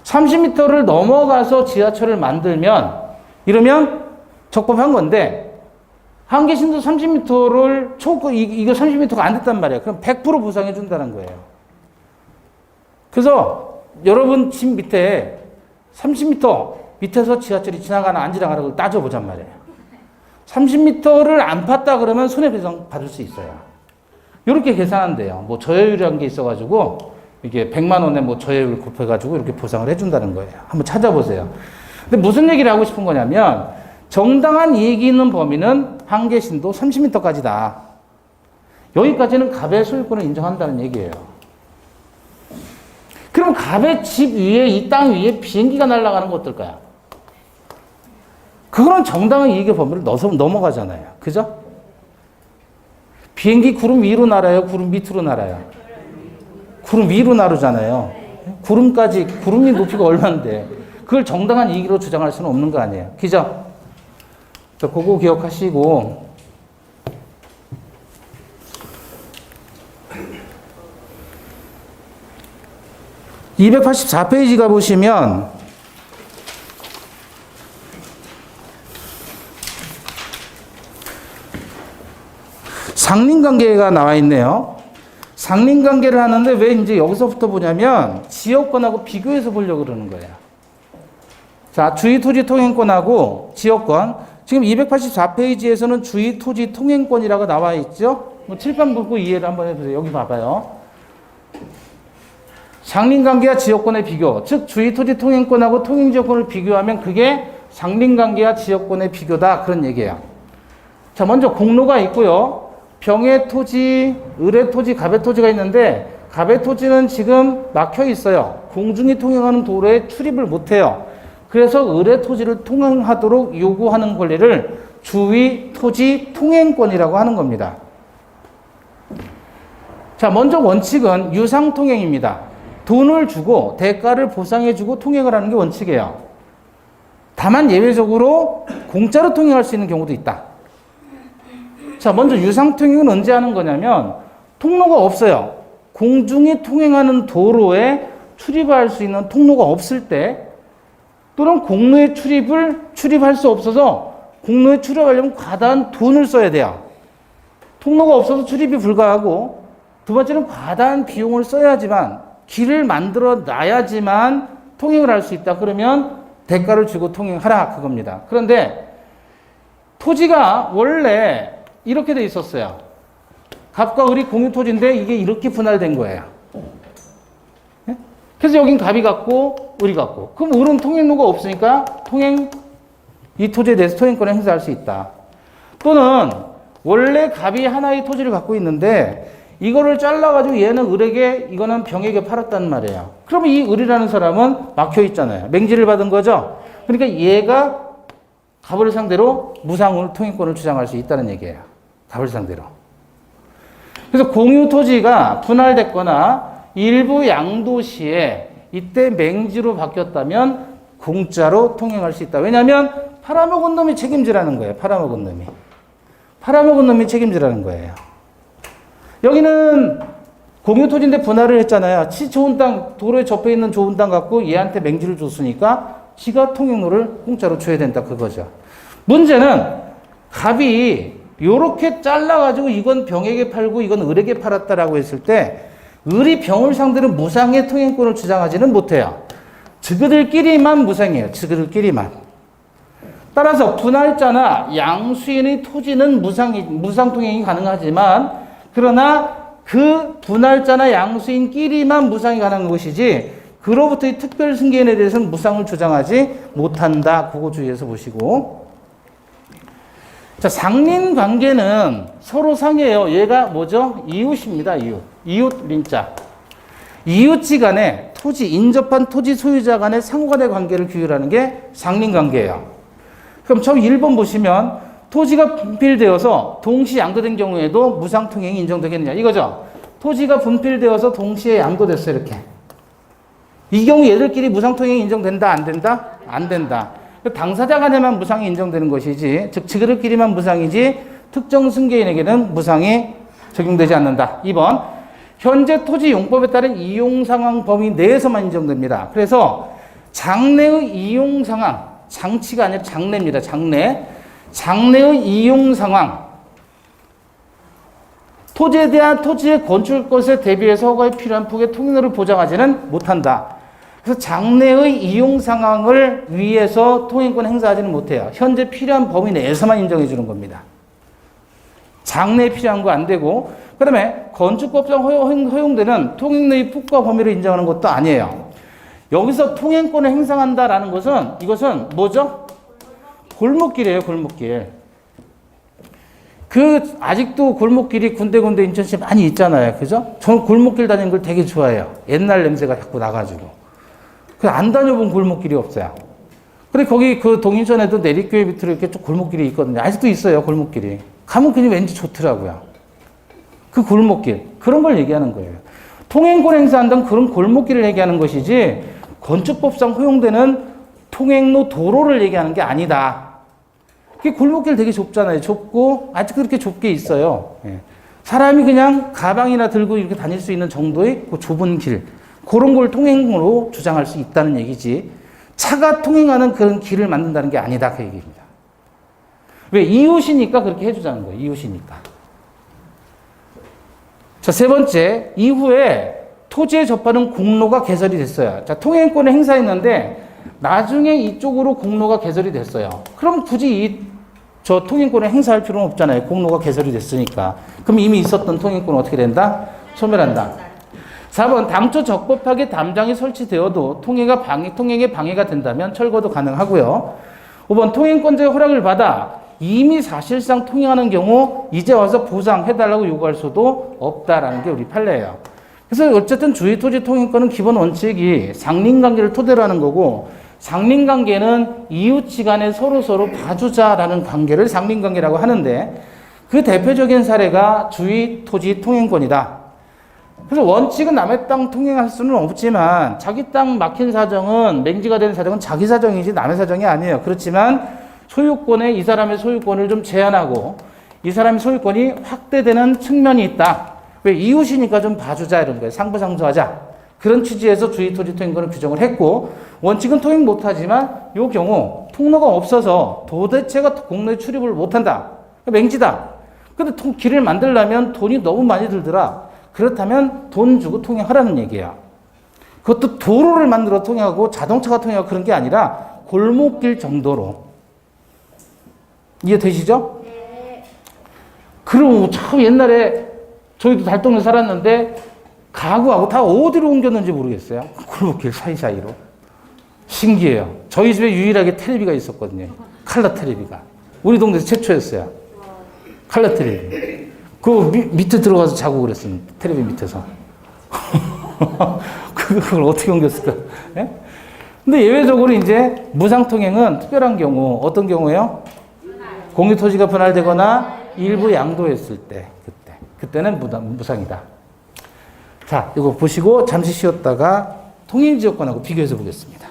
30m를 넘어가서 지하철을 만들면, 이러면 적법한 건데, 한계 심도 30m를 이거 30m가 안 됐단 말이에요. 그럼 100% 보상해 준다는 거예요. 그래서 여러분 집 밑에 30m 밑에서 지하철이 지나가나 안 지나가나 따져보잔 말이에요. 30m를 안 팠다 그러면 손해배상 받을 수 있어요. 이렇게 계산한대요. 뭐 저효율이라는 게 있어가지고 이게 100만 원에 뭐 저효율 곱해가지고 이렇게 보상을 해준다는 거예요. 한번 찾아보세요. 근데 무슨 얘기를 하고 싶은 거냐면, 정당한 이익이 있는 범위는 한계 심도 30m까지다. 여기까지는 갑의 소유권을 인정한다는 얘기예요. 그럼 갑의 집 위에, 이 땅 위에 비행기가 날아가는 거 어떨까요? 그거는 정당한 이익의 범위를 넘어가잖아요. 그죠? 비행기 구름 위로 날아요? 구름 밑으로 날아요? 구름 위로 나르잖아요. 구름이 높이가 얼마인데 그걸 정당한 이익으로 주장할 수는 없는 거 아니에요. 그죠? 그거 기억하시고, (284페이지) 가보시면 상린관계가 나와 있네요. 상린관계를 하는데 왜 이제 여기서부터 보냐면 지역권하고 비교해서 보려고 그러는 거예요. 자, 주의토지 통행권하고 지역권. 지금 284페이지에서는 주의토지 통행권이라고 나와 있죠? 뭐 칠판 보고 이해를 한번 해보세요. 여기 봐봐요. 상린관계와 지역권의 비교. 즉, 주의토지 통행권하고 통행지역권을 비교하면 그게 상린관계와 지역권의 비교다. 그런 얘기예요. 자, 먼저 공로가 있고요. 병의 토지, 을의 토지, 갑의 토지가 있는데, 갑의 토지는 지금 막혀 있어요. 공중이 통행하는 도로에 출입을 못 해요. 그래서 을의 토지를 통행하도록 요구하는 권리를 주의 토지 통행권이라고 하는 겁니다. 자, 먼저 원칙은 유상통행입니다. 돈을 주고 대가를 보상해주고 통행을 하는 게 원칙이에요. 다만 예외적으로 공짜로 통행할 수 있는 경우도 있다. 자, 먼저 유상통행은 언제 하는 거냐면 통로가 없어요. 공중이 통행하는 도로에 출입할 수 있는 통로가 없을 때, 또는 공로에 출입할 수 없어서 공로에 출입하려면 과다한 돈을 써야 돼요. 통로가 없어서 출입이 불가하고, 두 번째는 과다한 비용을 써야지만, 길을 만들어 놔야지만 통행을 할 수 있다. 그러면 대가를 주고 통행하라, 그겁니다. 그런데 토지가 원래 이렇게 돼 있었어요. 갑과 을이 공유 토지인데 이게 이렇게 분할된 거예요. 그래서 여긴 갑이 갖고 을이 갖고, 그럼 을은 통행로가 없으니까 이 토지에 대해서 통행권을 행사할 수 있다. 또는 원래 갑이 하나의 토지를 갖고 있는데 이거를 잘라가지고 얘는 을에게, 이거는 병에게 팔았단 말이에요. 그러면 이 을이라는 사람은 막혀 있잖아요. 맹지를 받은 거죠. 그러니까 얘가 갑을 상대로 무상으로 통행권을 주장할 수 있다는 얘기예요. 갑을 상대로. 그래서 공유 토지가 분할됐거나 일부 양도시에 이때 맹지로 바뀌었다면 공짜로 통행할 수 있다. 왜냐하면 팔아먹은 놈이 책임지라는 거예요. 팔아먹은 놈이 책임지라는 거예요. 여기는 공유 토지인데 분할을 했잖아요. 좋은 땅, 도로에 접해 있는 좋은 땅 갖고 얘한테 맹지를 줬으니까 지가 통행로를 공짜로 줘야 된다, 그거죠. 문제는 갑이 요렇게 잘라가지고 이건 병에게 팔고 이건 을에게 팔았다라고 했을 때 을이 병을 상대로 무상의 통행권을 주장하지는 못해요. 저그들끼리만 무상이에요. 저그들끼리만. 따라서 분할자나 양수인의 토지는 무상 통행이 가능하지만, 그러나 그 분할자나 양수인끼리만 무상이 가능한 것이지 그로부터의 특별 승계인에 대해서는 무상을 주장하지 못한다. 그거 주의해서 보시고, 자, 상린 관계는 서로 상이에요. 얘가 뭐죠? 이웃입니다. 이웃. 이웃 린자. 이웃지간에 토지, 인접한 토지 소유자 간의 상호간의 관계를 규율하는 게 상린 관계예요. 그럼 처음 1번 보시면 토지가 분필되어서 동시에 양도된 경우에도 무상통행이 인정되겠느냐 이거죠. 토지가 분필되어서 동시에 양도됐어요. 이렇게. 이 경우 얘들끼리 무상통행이 인정된다? 안 된다? 안 된다. 당사자 간에만 무상이 인정되는 것이지, 즉 그들끼리만 무상이지 특정 승계인에게는 무상이 적용되지 않는다. 2번, 현재 토지 용법에 따른 이용 상황 범위 내에서만 인정됩니다. 그래서 장래의 이용 상황, 장치가 아니라 장래입니다. 장래의 이용 상황, 토지에 대한 토지의 건축것에 대비해서 허가에 필요한 폭의 통행로를 보장하지는 못한다. 그래서 장래의 이용 상황을 위해서 통행권 행사하지는 못해요. 현재 필요한 범위 내에서만 인정해 주는 겁니다. 장래에 필요한 거 안 되고, 그 다음에 건축법상 허용되는 통행로의 폭과 범위를 인정하는 것도 아니에요. 여기서 통행권을 행사한다라는 것은, 이것은 뭐죠? 골목길이에요, 골목길. 아직도 골목길이 군데군데 인천시에 많이 있잖아요. 그죠? 저는 골목길 다니는 걸 되게 좋아해요. 옛날 냄새가 자꾸 나가지고. 안 다녀본 골목길이 없어요. 근데 거기 동인천에도 내리교회 밑으로 이렇게 쭉 골목길이 있거든요. 아직도 있어요, 골목길이. 가면 그냥 왠지 좋더라고요. 그 골목길. 그런 걸 얘기하는 거예요. 통행권 행사한다는 그런 골목길을 얘기하는 것이지, 건축법상 허용되는 통행로 도로를 얘기하는 게 아니다. 그 골목길 되게 좁잖아요. 좁고, 아직 그렇게 좁게 있어요. 사람이 그냥 가방이나 들고 이렇게 다닐 수 있는 정도의 그 좁은 길. 그런 걸 통행으로 주장할 수 있다는 얘기지, 차가 통행하는 그런 길을 만든다는 게 아니다. 그 얘기입니다. 왜? 이웃이니까 그렇게 해주자는 거예요. 이웃이니까. 자, 세 번째, 이후에 토지에 접하는 공로가 개설이 됐어요. 자, 통행권을 행사했는데 나중에 이쪽으로 공로가 개설이 됐어요. 그럼 굳이 저 통행권을 행사할 필요는 없잖아요. 공로가 개설이 됐으니까. 그럼 이미 있었던 통행권은 어떻게 된다? 소멸한다. 4번, 당초 적법하게 담장이 설치되어도 통행에 방해가 된다면 철거도 가능하고요. 5번, 통행권자의 허락을 받아 이미 사실상 통행하는 경우 이제 와서 보상해달라고 요구할 수도 없다라는 게 우리 판례예요. 그래서 어쨌든 주의토지 통행권은 기본 원칙이 상린관계를 토대로 하는 거고, 상린관계는 이웃지간에 서로 봐주자라는 관계를 상린관계라고 하는데, 그 대표적인 사례가 주의토지 통행권이다. 그래서 원칙은 남의 땅 통행할 수는 없지만, 자기 땅 막힌 사정은, 맹지가 된 사정은 자기 사정이지 남의 사정이 아니에요. 그렇지만 소유권에 이 사람의 소유권을 좀 제한하고 이 사람의 소유권이 확대되는 측면이 있다. 왜? 이웃이니까 좀 봐주자 이런 거예요. 상부상조하자. 그런 취지에서 주의토지 통행권을 규정을 했고, 원칙은 통행 못하지만 이 경우 통로가 없어서 도대체가 공로에 출입을 못한다. 맹지다. 근데 길을 만들려면 돈이 너무 많이 들더라. 그렇다면 돈 주고 통행하라는 얘기야. 그것도 도로를 만들어 통행하고 자동차가 통행하고 그런 게 아니라 골목길 정도로. 이해되시죠? 네. 그리고 참 옛날에 저희도 달동네 살았는데 가구하고 다 어디로 옮겼는지 모르겠어요. 골목길 사이사이로. 신기해요. 저희 집에 유일하게 텔레비가 있었거든요. 칼라 텔레비가. 우리 동네에서 최초였어요. 칼라 텔레비. 그 밑에 들어가서 자고 그랬어요. 텔레비 밑에서. 그걸 어떻게 옮겼을까? 네? 근데 예외적으로 이제 무상통행은 특별한 경우, 어떤 경우예요? 공유토지가 분할되거나 일부 양도했을 때, 그때는 무상이다. 자, 이거 보시고 잠시 쉬었다가 통행지역권하고 비교해서 보겠습니다.